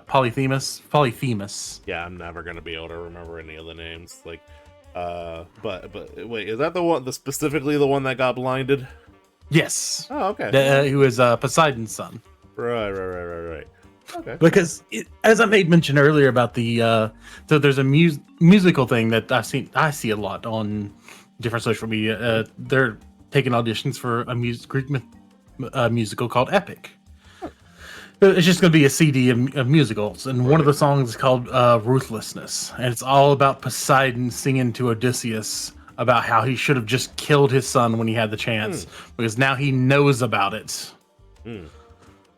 Polyphemus. Yeah, I'm never gonna be able to remember any of the names. Like, but wait, is that the specifically the one that got blinded? Yes. Oh, okay. Who is Poseidon's son. Right. Okay. Because as I made mention earlier about the so there's a musical thing that I see a lot on different social media. They're taking auditions for a Greek musical called Epic. It's just going to be a CD of musicals, and one of the songs is called Ruthlessness, and it's all about Poseidon singing to Odysseus about how he should have just killed his son when he had the chance, because now he knows about it, and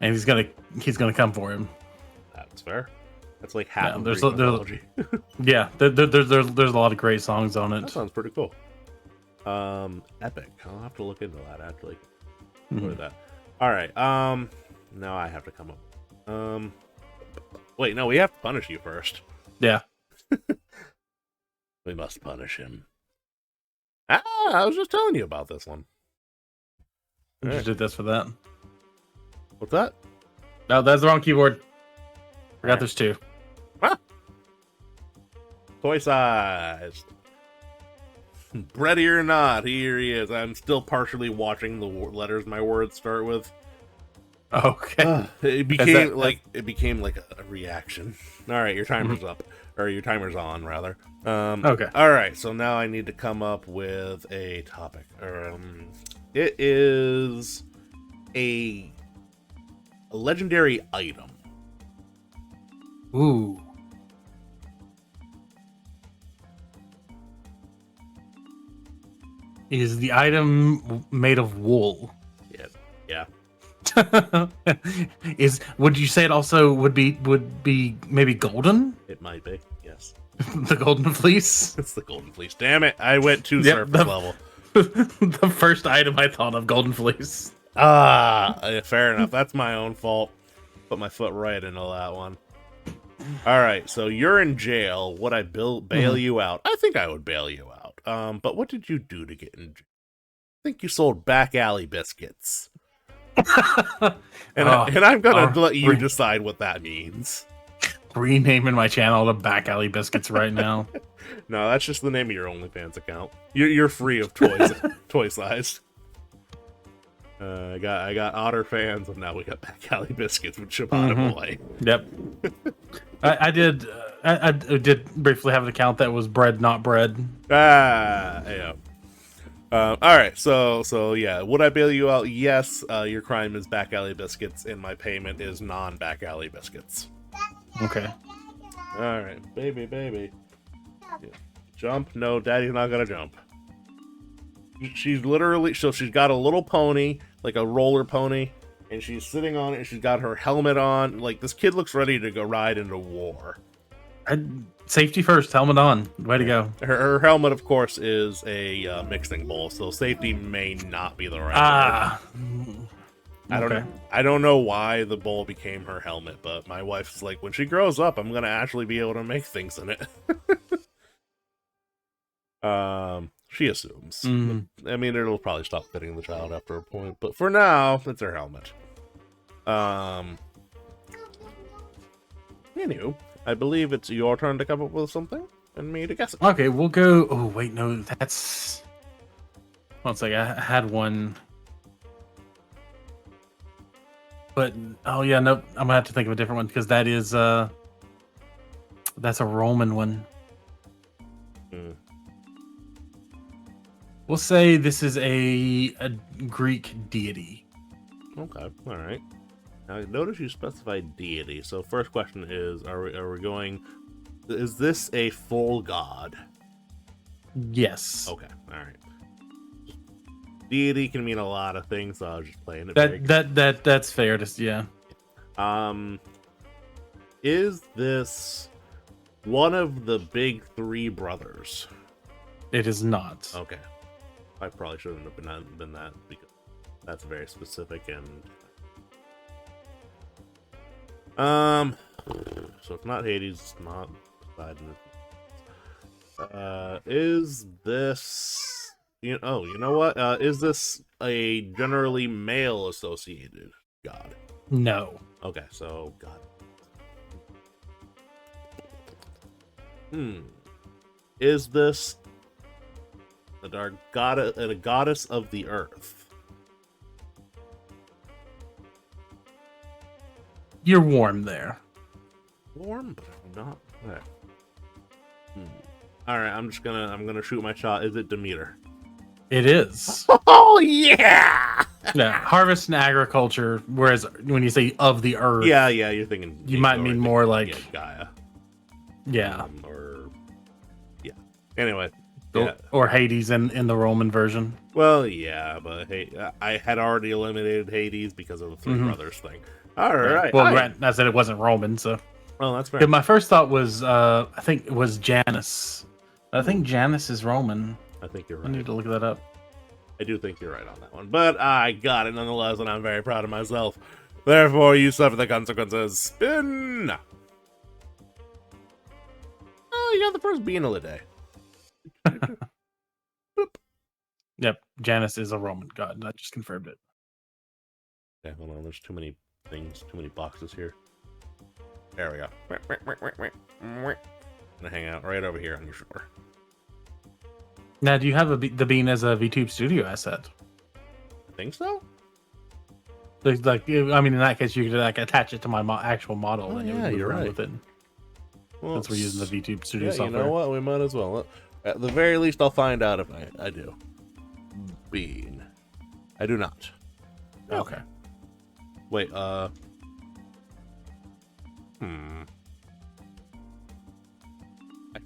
he's gonna come for him. That's fair. That's like half of there's Greek mythology. Yeah, there's a lot of great songs on it. That sounds pretty cool. Epic. I'll have to look into that actually. Look at that. All right. Now I have to come up. Wait, no, we have to punish you first. Yeah. We must punish him. I was just telling you about this one. I just did this for that. What's that? No, that's the wrong keyboard. Forgot there's two. Ah! Toy sized. Ready or not, here he is. I'm still partially watching the letters my words start with. Okay. It became like a reaction. All right, your timer's up, or your timer's on rather. Okay. All right, so now I need to come up with a topic. It is a legendary item. Ooh. Is the item made of wool? Yeah. Would you say it also would be maybe golden? It might be. Yes. The golden fleece? It's the golden fleece. Damn it! I went too surface level. The first item I thought of, golden fleece. Fair enough. That's my own fault. Put my foot right into that one. All right, so you're in jail. Would I bail you out? I think I would bail you out. But what did you do to get in jail? I think you sold back alley biscuits. And I'm gonna let you decide what that means. Renaming my channel to Back Alley Biscuits right now. No, that's just the name of your OnlyFans account. You're free of toys, toy size. I got Otter fans, and now we got Back Alley Biscuits with Ciabatta Boi. Yep. I did briefly have an account that was bread, not bread. Yeah. All right, so yeah, would I bail you out? Yes. Your crime is Back Alley Biscuits, and my payment is non-Back Alley Biscuits. Okay. All right, baby. Yeah. Jump? No, Daddy's not gonna jump. She's literally, so she's got a little pony, like a roller pony, and she's sitting on it, and she's got her helmet on. Like, this kid looks ready to go ride into war. Safety first, helmet on. Way to go. Her helmet, of course, is a mixing bowl, so safety may not be the right word. I don't know why the bowl became her helmet, but my wife's like, when she grows up, I'm gonna actually be able to make things in it. She assumes. I mean, it'll probably stop fitting the child after a point, but for now, it's her helmet. Anywho, I believe it's your turn to come up with something and me to guess it. Okay, we'll go. Oh wait, no, that's. One second, I had one. But oh yeah, nope. I'm gonna have to think of a different one because that is that's a Roman one. We'll say this is a Greek deity. Okay, all right. Now notice you specified deity. So first question is: Are we going? Is this a full god? Yes. Okay, all right. Deity can mean a lot of things, so I was just playing it. That's fair to yeah. Is this one of the big three brothers? It is not. Okay. I probably shouldn't have been that because that's very specific and so it's not Hades, it's not Poseidon. Is this you know what? Is this a generally male associated god? No. Okay, so god. Is this a goddess of the earth? You're warm there. Warm, but not there. All right, I'm gonna shoot my shot. Is it Demeter? It is. Oh yeah. Yeah, harvest and agriculture. Whereas when you say of the earth, yeah, you're thinking you might mean more like Gaia. Yeah. Anyway. Or Hades in the Roman version. Well, yeah, but hey, I had already eliminated Hades because of the three brothers thing. All right. Well, I said it wasn't Roman, so. Oh, that's fair. My first thought was, I think it was Janus. I think Janus is Roman. I think you're right. I need to look that up. I do think you're right on that one, but I got it nonetheless, and I'm very proud of myself. Therefore, you suffer the consequences. Spin. Oh, you got the first bean of the day. Yep, Janus is a Roman god. I just confirmed it. Okay, hold on. There's too many things, too many boxes here. There we go. I'm gonna hang out right over here on your shoulder. Now, do you have the bean as a VTube Studio asset? I think so. Like, I mean, in that case, you could like attach it to my actual model, Oh, and it yeah, would move you're around right. with it. Well, Since we're using the VTube Studio yeah, software. you know what? We might as well. At the very least, I'll find out if I do. Bean. I do not. Okay. Wait, I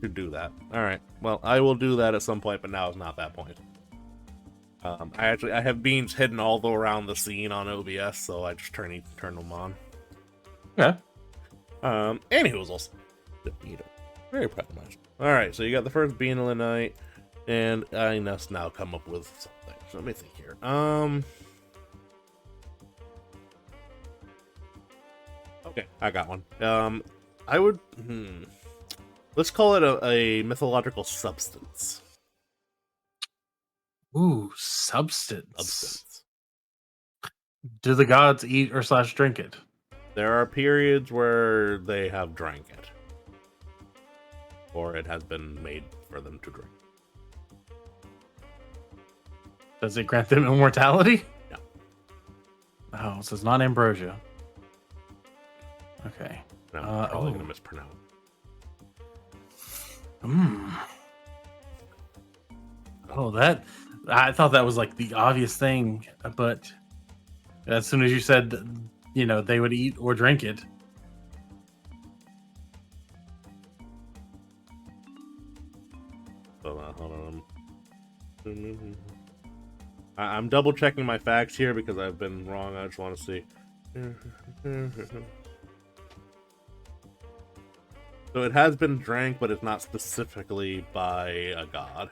could do that. Alright. Well, I will do that at some point, but now is not that point. I have beans hidden all around the scene on OBS, so I just turn them on. Yeah. Anywhoozles. Very proud of myself. Alright, so you got the first bean of the night, and I must now come up with something. So let me think here. Okay, I got one. I would. Let's call it a mythological substance. Ooh, substance. Substance. Do the gods eat or / drink it? There are periods where they have drank it, or it has been made for them to drink. Does it grant them immortality? No. Oh, so it's not ambrosia. Okay. No, I'm probably gonna mispronounce. Oh, that I thought that was like the obvious thing, but as soon as you said, they would eat or drink it. Hold on. I'm double checking my facts here because I've been wrong. I just want to see. So it has been drank, but it's not specifically by a god.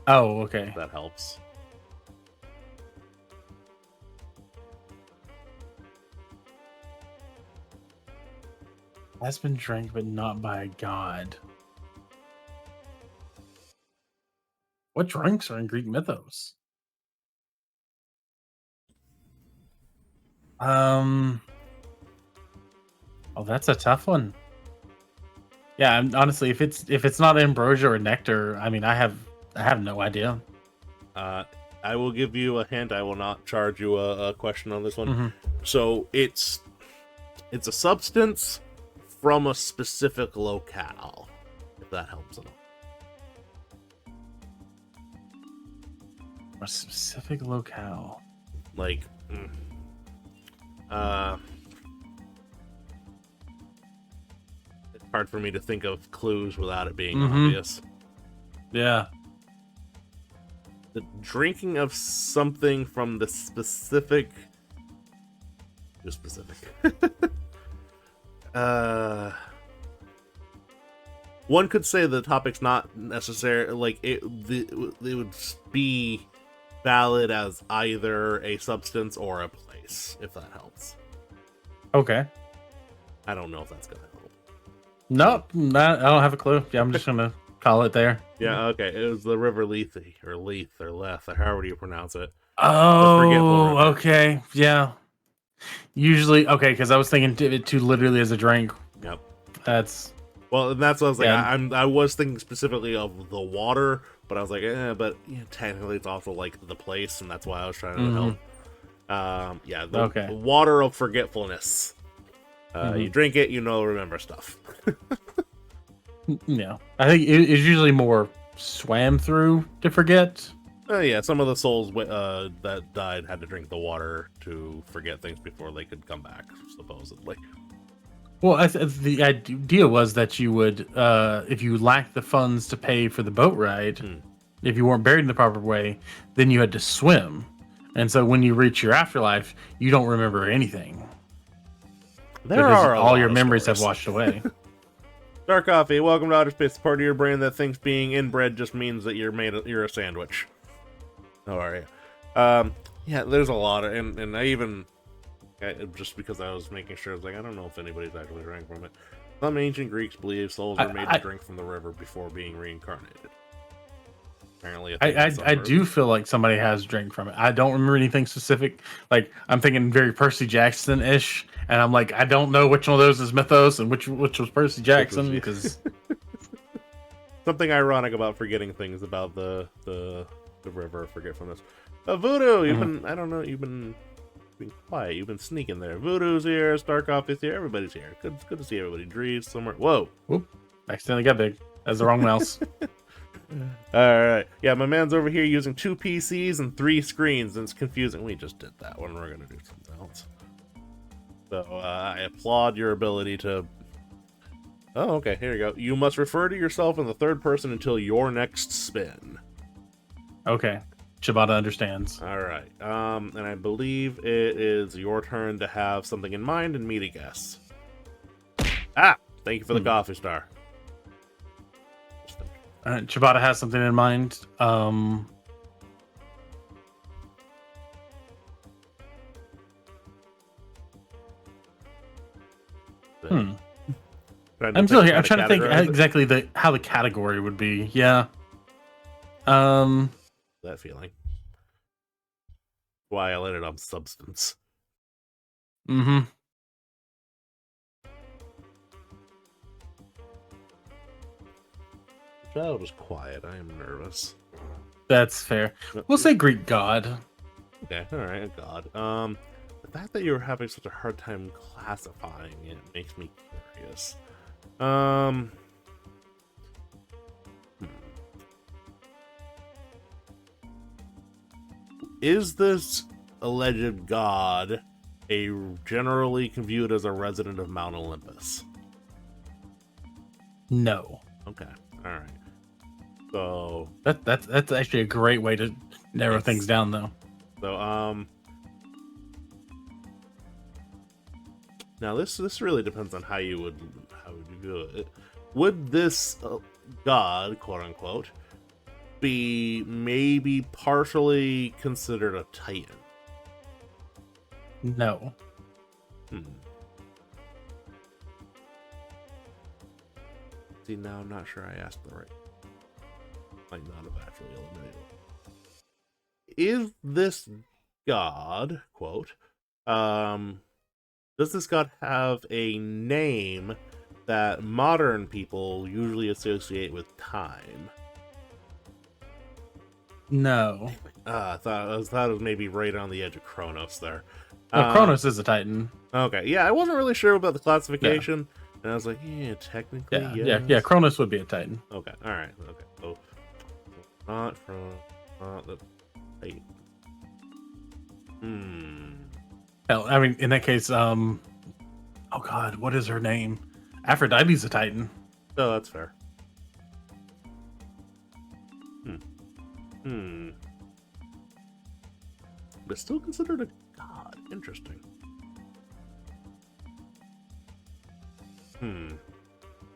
Oh, okay. If that helps. Has been drank, but not by a god. What drinks are in Greek mythos? Oh, that's a tough one. Yeah, honestly, if it's not ambrosia or nectar, I mean, I have no idea. I will give you a hint. I will not charge you a question on this one. Mm-hmm. So it's a substance from a specific locale, if that helps at all. A specific locale. Like, it's hard for me to think of clues without it being obvious. Yeah. The drinking of something from the specific. One could say the topic's not necessary. Like it would be valid as either a substance or a place, if that helps. Okay. I don't know if that's gonna help. Nope, I don't have a clue. Yeah, I'm just gonna call it there. Yeah, okay. It was the River Lethe, or Leith, or Leth, or however you pronounce it. Oh, okay. Yeah. Usually, okay, because I was thinking too literally as a drink. Yep. Well, and that's what I was like. Yeah. I was thinking specifically of the water, but I was like, but technically it's also like the place, and that's why I was trying to help. The water of forgetfulness. You drink it, remember stuff. Yeah, I think it's usually more swam through to forget. Some of the souls that died had to drink the water to forget things before they could come back, supposedly. Well, the idea was that you would, if you lacked the funds to pay for the boat ride, if you weren't buried in the proper way, then you had to swim. And so when you reach your afterlife, you don't remember anything. All your memories have washed away. Dark Coffee, welcome to Otter Space, the part of your brain that thinks being inbred just means that you're a sandwich. How are you? There's a lot of, and I even, just because I was making sure, I was like, I don't know if anybody's actually drank from it. Some ancient Greeks believe souls were made to drink from the river before being reincarnated. Apparently, I do feel like somebody has drank from it. I don't remember anything specific. Like, I'm thinking very Percy Jackson-ish, and I'm like, I don't know which one of those is mythos and which was Percy Jackson, because something ironic about forgetting things about the river forgetfulness. Voodoo, you've been quiet. You've been sneaking there. Voodoo's here. Starkov is here. Everybody's here. Good to see everybody. Drees somewhere. Whoa. Whoop. Accidentally got big. That's the wrong mouse. Alright. Yeah, my man's over here using 2 PCs and 3 screens, and it's confusing. We just did that one. We're gonna do something else. So, I applaud your ability to... Oh, okay. Here you go. You must refer to yourself in the third person until your next spin. Okay. Ciabatta understands. Alright. And I believe it is your turn to have something in mind and me to guess. Ah! Thank you for the coffee star. Ciabatta has something in mind. I'm still here. I'm trying to think categorize it. exactly how the category would be. Yeah. That feeling. Why I landed on substance. Mm-hmm. The child was quiet. I am nervous. That's fair. We'll say Greek god. Okay, alright, a god. The fact that you're having such a hard time classifying it makes me curious. Is this alleged god generally viewed as a resident of Mount Olympus? No. Okay, alright. So that's actually a great way to narrow things down, though. So now this really depends on how you would do it. Would this god, quote unquote, be maybe partially considered a titan? No. See, now I'm not sure I asked the right. Might not have actually eliminated it. Is this god, quote, does this god have a name that modern people usually associate with time? No. I thought it was maybe right on the edge of Kronos there. Kronos is a titan. Okay, yeah, I wasn't really sure about the classification, and I was like, yeah, technically, Yeah. Kronos would be a titan. Okay, all right, okay, so not the titan. Hell, I mean, in that case, oh god, what is her name? Aphrodite's a titan. Oh, that's fair. But still considered a god. Interesting.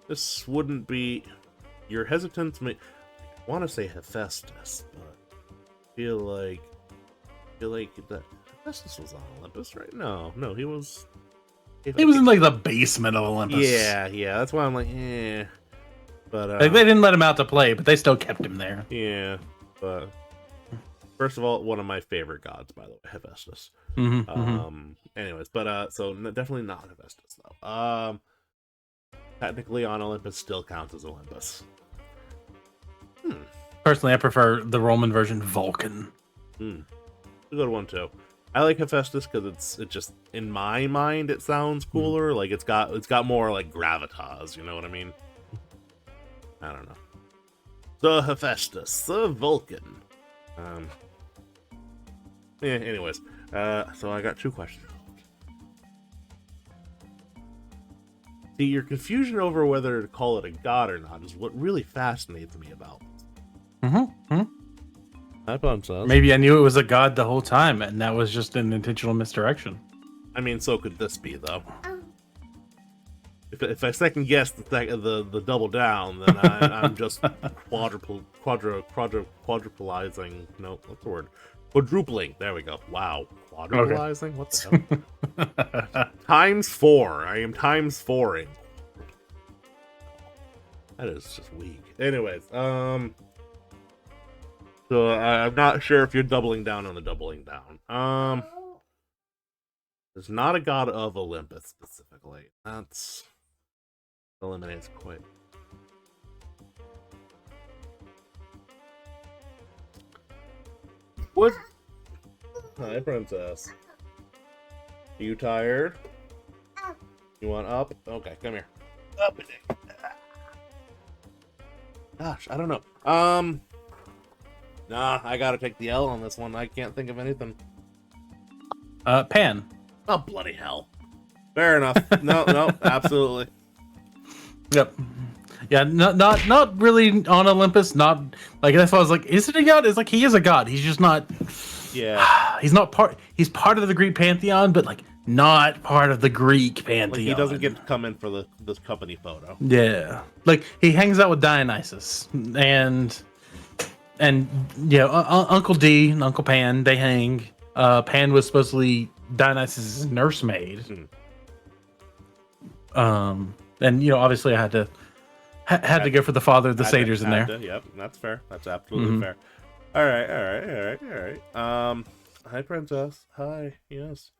This wouldn't be... You're hesitant to make... I want to say Hephaestus, but I feel like that Hephaestus was on Olympus, right? No, he was... He was in like the basement of Olympus. Yeah, that's why I'm like, eh. But like, they didn't let him out to play, but they still kept him there. Yeah, but first of all, one of my favorite gods, by the way, Hephaestus. Anyways, but so definitely not Hephaestus though. Technically, on Olympus still counts as Olympus. Personally, I prefer the Roman version, Vulcan. A good one too. I like Hephaestus because it just, in my mind, it sounds cooler. Like it's got more like gravitas. You know what I mean? I don't know. The Hephaestus, the Vulcan. Yeah. Anyways, so I got two questions. See, your confusion over whether to call it a god or not is what really fascinates me about it. Maybe I knew it was a god the whole time, and that was just an intentional misdirection. I mean, so could this be though. If I second guess the double down, then I'm just quadrupling. No, what's the word? Quadrupling. There we go. Wow, quadrupling. Okay. What the hell? Times 4. I am times 4ing. That is just weak. Anyways, so I'm not sure if you're doubling down on the doubling down. There's not a god of Olympus specifically. That's eliminates quite. What? Hi, princess. Are you tired? You want up? Okay, come here. Up. Gosh, I don't know. Nah, I gotta take the L on this one. I can't think of anything. Pan. Oh, bloody hell. Fair enough. No, absolutely. Yep. Yeah, not really on Olympus. Not like that's why I was like, is it a god? It's like he is a god. He's just not. Yeah. He's not part. He's part of the Greek pantheon, but like not part of the Greek pantheon. Like he doesn't get to come in for this company photo. Yeah. Like he hangs out with Dionysus and yeah, Uncle D and Uncle Pan. They hang. Pan was supposedly Dionysus' nursemaid. And obviously I had to go for the father of the satyrs in there. Yep, that's fair. That's absolutely fair. All right. Hi, princess. Hi. Yes.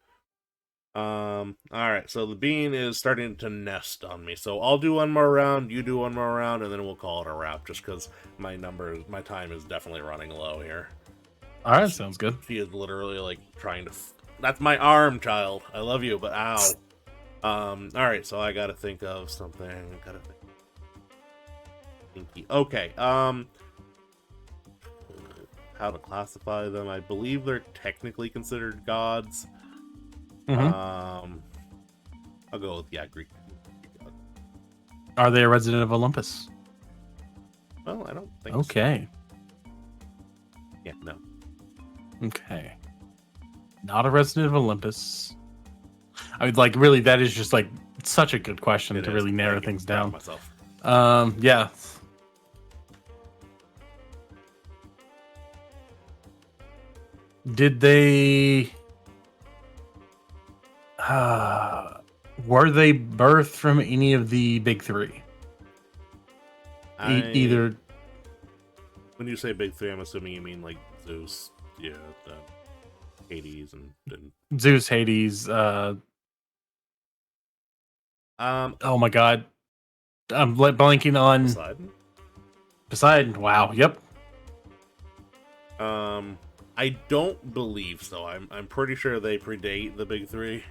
All right. So the bean is starting to nest on me. So I'll do one more round. You do one more round, and then we'll call it a wrap. Just because my time is definitely running low here. All right, sounds good. She is literally like trying to. That's my arm, child. I love you, but ow. All right. So I gotta think of something. Okay. How to classify them? I believe they're technically considered gods. I'll go with Greek. Are they a resident of Olympus? Well, I don't think. Okay. So. Yeah. No. Okay. Not a resident of Olympus. I mean, like, really, that is just like such a good question to really narrow things down. Myself. Yeah. Did they were they birthed from any of the big three? Either. When you say big three, I'm assuming you mean like Zeus, Hades, and Zeus, Hades. Oh my God, I'm blanking on Poseidon. Wow. Yep. I don't believe so. I'm pretty sure they predate the big three.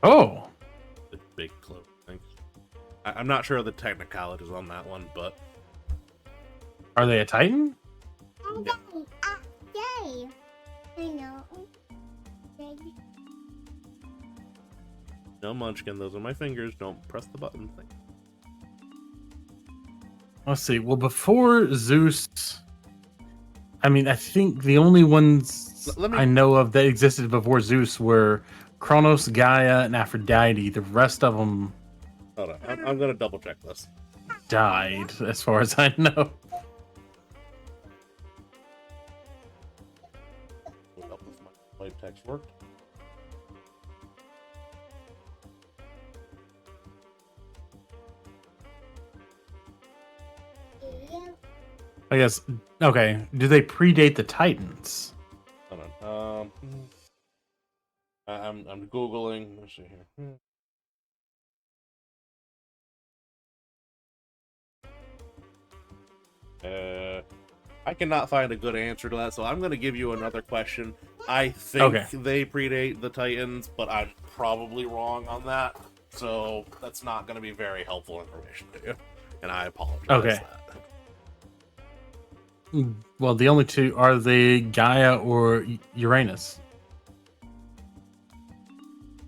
Oh. The big cloak thing. I'm not sure of the technicalities on that one, but are they a Titan? Yay! I know. No, Munchkin. Those are my fingers. Don't press the button thing. Let's see. Well, before Zeus, I mean, I think the only ones I know of that existed before Zeus were Kronos, Gaia, and Aphrodite. The rest of them. Hold on. I'm gonna double check this. Died, as far as I know. Look up if my live text worked. I guess. Okay. Do they predate the Titans? Hold on. I'm googling. Let's see here. I cannot find a good answer to that, so I'm going to give you another question. I think they predate the Titans, but I'm probably wrong on that, so that's not going to be very helpful information to you, and I apologize. Okay. Well, the only two are the Gaia or Uranus.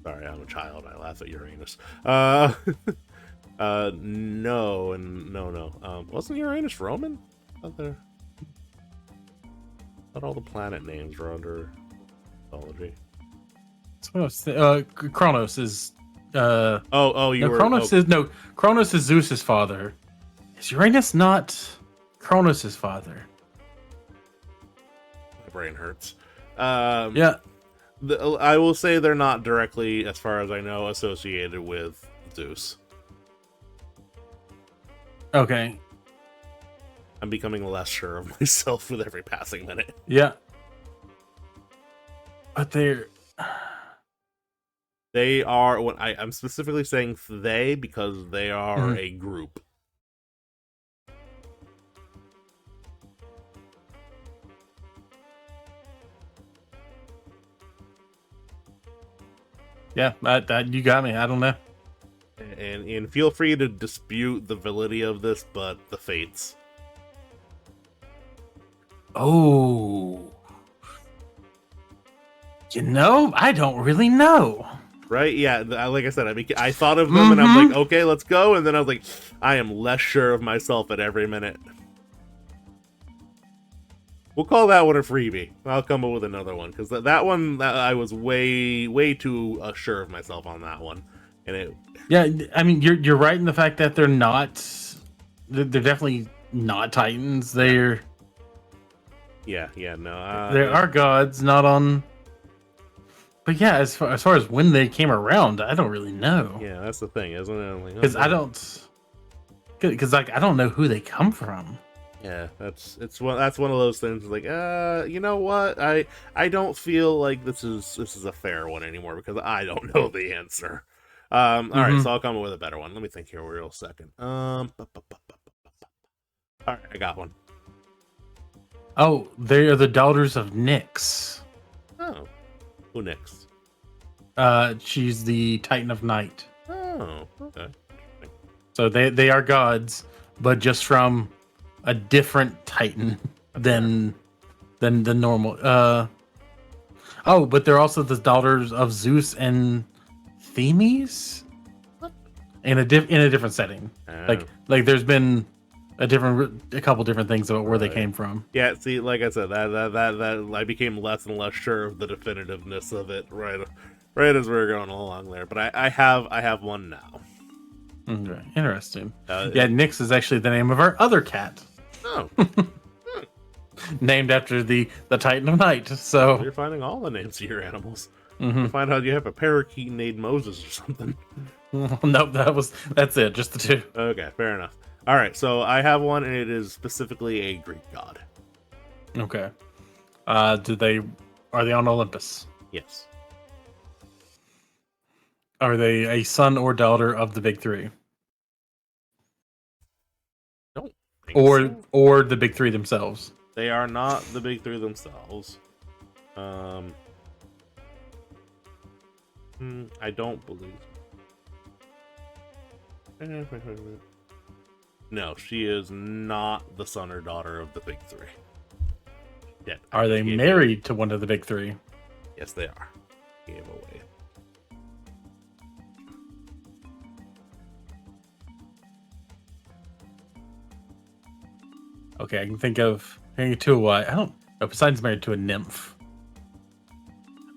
Sorry, I'm a child. I laugh at Uranus. No, and no. Wasn't Uranus Roman? Not all the planet names are under mythology. Kronos is. Kronos is Zeus's father. Is Uranus not Kronos' father? My brain hurts. Yeah. I will say they're not directly, as far as I know, associated with Zeus. Okay. I'm becoming less sure of myself with every passing minute. Yeah. But they are what I'm specifically saying they because they are a group. Yeah, that you got me. I don't know. And feel free to dispute the validity of this, but the Fates. Oh. I don't really know. Right? Yeah, like I said, I thought of them and I'm like, okay, let's go. And then I was like, I am less sure of myself at every minute. We'll call that one a freebie. I'll come up with another one because that one I was way too sure of myself on that one, and it. Yeah, I mean you're right in the fact that they're not. They're definitely not Titans. They're. Yeah, no. They are gods, not on. But yeah, as far as when they came around, I don't really know. Yeah, that's the thing, isn't it? Like, Because okay. I don't know who they come from. Yeah, that's one of those things. Like, you know what? I don't feel like this is a fair one anymore because I don't know the answer. All right, so I'll come up with a better one. Let me think here a real second. All right, I got one. Oh, they are the daughters of Nyx. Oh, who next? She's the Titan of Night. Oh, okay. So they are gods, but just from a different Titan than the normal. Oh, but they're also the daughters of Zeus and Themis in a different setting. Oh. Like there's been a couple different things about where they came from. Yeah, see, like I said, that I became less and less sure of the definitiveness of it right as we were going along there. But I have one now. Okay, interesting. Yeah, Nyx is actually the name of our other cat. Oh. Named after the Titan of Night. So You're finding all the names of your animals. You find out you have a parakeet named Moses or something. Nope, that's it, just the two. Okay, fair enough. All right, so I have one, and it is specifically a Greek god. Okay. Are they on Olympus? Yes. Are they a son or daughter of the big three? Don't think Or so. or the big three themselves? They are not the big three themselves. I don't believe. No, she is not the son or daughter of the big three. Yeah. Are they married to one of the big three? Yes, they are. Gave away. Okay, I can think of two. I don't know. Poseidon's married to a nymph.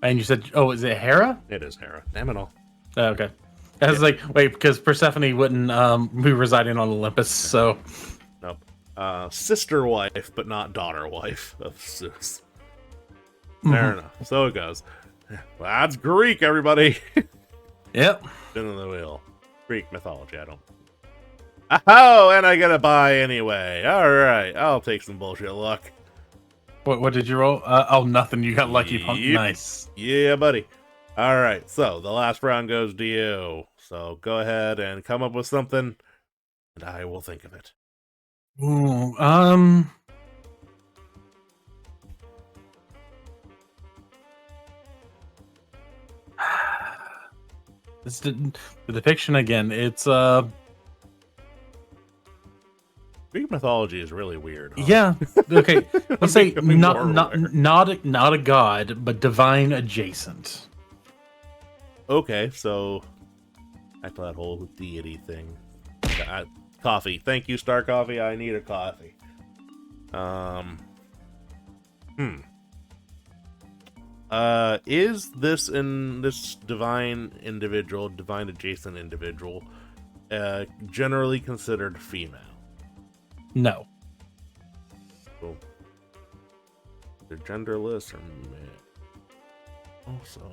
And you said, oh, is it Hera? It is Hera. Damn it all. Okay. I was like, wait, because Persephone wouldn't be residing on Olympus, so. Nope. Sister wife, but not daughter wife of Zeus. Fair enough. So it goes. Well, that's Greek, everybody. Yep. Spin on the wheel. Greek mythology, I don't. Oh, and I get a buy anyway. All right, I'll take some bullshit luck. What did you roll? Oh, nothing. You got lucky. Punk. Yep. Nice. Yeah, buddy. All right, so the last round goes to you. So go ahead and come up with something, and I will think of it. Ooh, it's the depiction again. It's Greek mythology is really weird. Huh? yeah. Okay, let's say becoming more not a god, but divine adjacent. Okay, so back to that whole deity thing. Coffee. Thank you, Star Coffee. I need a coffee. Is this divine adjacent individual, generally considered female? No. Cool. They're genderless or male? Also.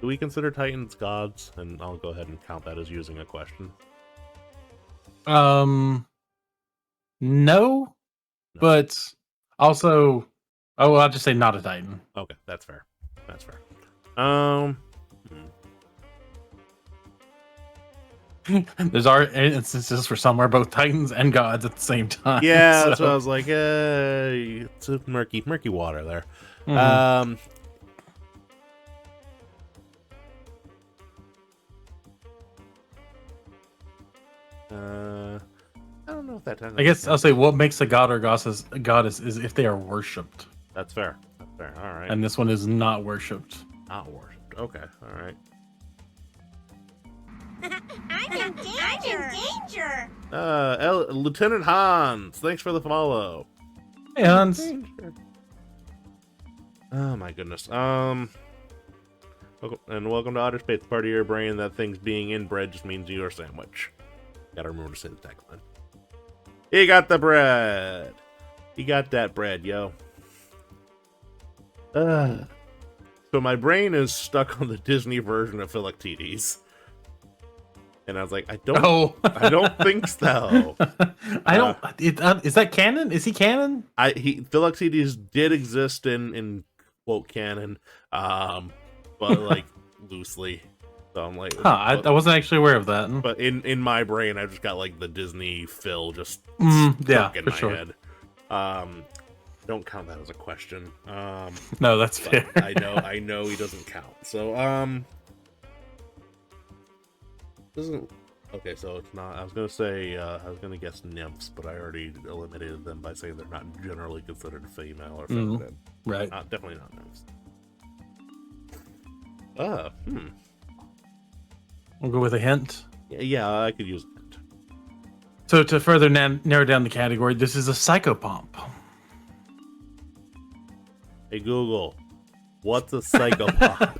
Do we consider Titans gods? And I'll go ahead and count that as using a question. No, but also, oh, I'll just say not a Titan. Okay, that's fair. That's fair. There's our instances for some where both Titans and gods at the same time. Yeah, so. that's what I was like. It's a murky water there. Mm-hmm. I don't know if that. I guess I'll say what makes a god or goddess is if they are worshipped. That's fair. That's fair. All right. And this one is not worshipped. Not worshipped. Okay. All right. I'm in danger. Lieutenant Hans, thanks for the follow. Hey, Hans. Oh my goodness. And welcome to Otter Space, the part of your brain that thinks being inbred just means you're a sandwich. Gotta remember to say the tagline. He got the bread. He got that bread, yo. So my brain is stuck on the Disney version of Philoctetes. And I was like, I don't think so. I don't. Is that canon? Is he canon? Philoctetes did exist in quote canon, but like loosely. So I'm like, I wasn't actually aware of that. But in my brain, I just got like the Disney Phil just yeah, in for my sure. head. Don't count that as a question. No, that's fair. I know he doesn't count. So doesn't. Okay, so it's not. I was gonna say I was gonna guess nymphs, but I already eliminated them by saying they're not generally considered female or feminine. Right. Definitely not nymphs. We'll go with a hint. Yeah, I could use it. So to further narrow down the category, this is a psychopomp. Hey Google, what's a psychopath?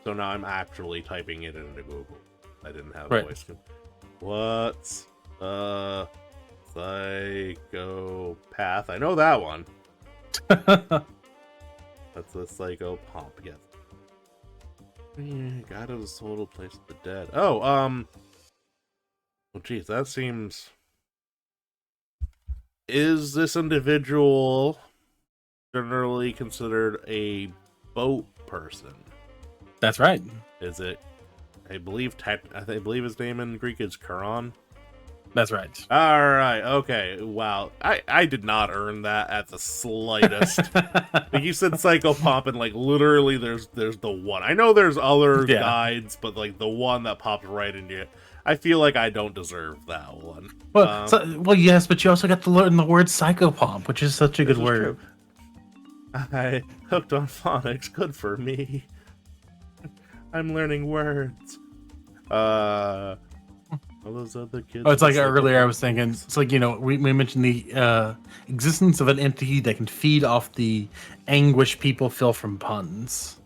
So now I'm actually typing it into Google. I didn't have a voice. What's a psychopath? I know that one. That's a psychopomp, yes. God of the total place of the dead. Oh, geez, that seems. Is this individual generally considered a boat person? That's right. Is it? I believe his name in Greek is Charon. That's right. All right. Okay. Wow. I did not earn that at the slightest. Like you said, psychopomp, and like literally, there's the one. I know there's other guides, but like the one that popped right into it. I feel like I don't deserve that one. Well, yes, but you also got to learn the word psychopomp, which is such a good word. I hooked on phonics. Good for me. I'm learning words. All those other kids. Oh, it's like earlier I was thinking, it's like, we mentioned the existence of an entity that can feed off the anguish people feel from puns.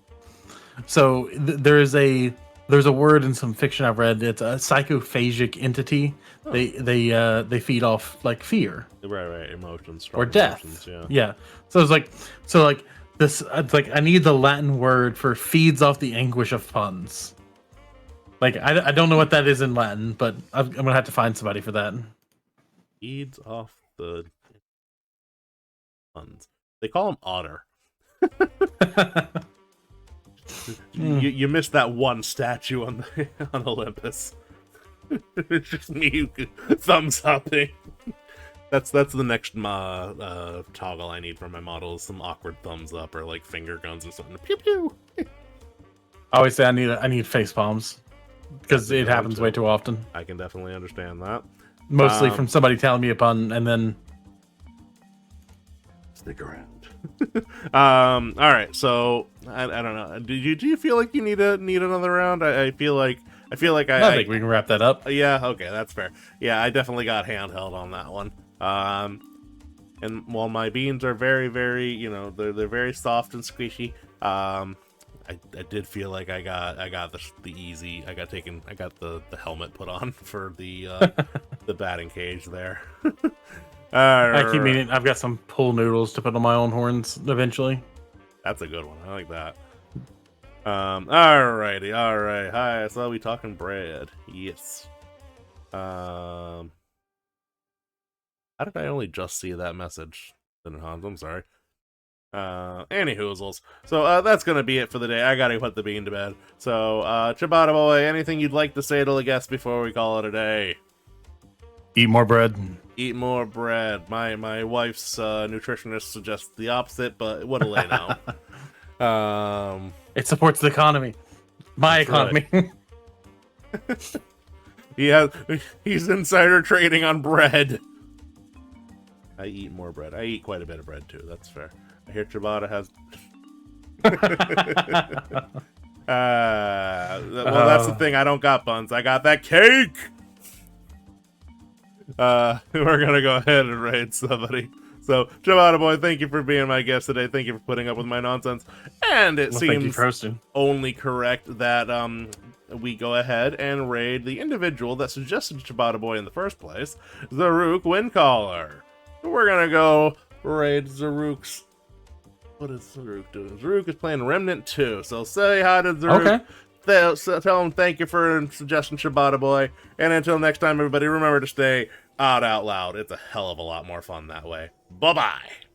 So there's a word in some fiction I've read. It's a psychophagic entity. Oh. They feed off like fear, right, emotions, or death. Emotions, yeah. So it's like this. It's like I need the Latin word for feeds off the anguish of puns. Like I don't know what that is in Latin, but I'm gonna have to find somebody for that. Feeds off the puns. They call him Oddter. You missed that one statue on Olympus. It's just me thumbs upping. That's the next toggle I need for my model is some awkward thumbs up or like finger guns or something. Pew pew. I always say I need face palms because it happens way too often. I can definitely understand that. Mostly from somebody telling me a pun and then stick around. All right, so I don't know. Do you feel like you need another round? I feel like I think we can wrap that up. Yeah, okay, that's fair. Yeah, I definitely got handheld on that one. And while my beans are very, very, they're very soft and squishy, I did feel like I got the easy. I got the helmet put on for the the batting cage there. I keep meaning I've got some pool noodles to put on my own horns eventually. That's a good one. I like that. Alrighty, alright. Hi, so we talking bread. Yes. How did I only just see that message? Hans, I'm sorry. Anyhoozles. So, that's gonna be it for the day. I gotta put the bean to bed. So, Ciabatta Boi, anything you'd like to say to the guests before we call it a day? Eat more bread. Eat more bread. My wife's nutritionist suggests the opposite, but what'll they know? It supports the economy. My economy. Right. He's insider trading on bread. I eat more bread. I eat quite a bit of bread too. That's fair. I hear Ciabatta has. Well, that's the thing. I don't got buns. I got that cake. We're gonna go ahead and raid somebody. So, Ciabatta Boi, thank you for being my guest today. Thank you for putting up with my nonsense. And it Thank you seems for hosting. only correct that we go ahead and raid the individual that suggested Ciabatta Boi in the first place, Zaruk Windcaller. We're gonna go raid Zaruk's. What is Zaruk doing? Zaruk is playing Remnant 2, so say hi to Zaruk. Okay. Tell him thank you for suggesting Ciabatta Boi. And until next time, everybody, remember to stay out loud. It's a hell of a lot more fun that way. Bye-bye.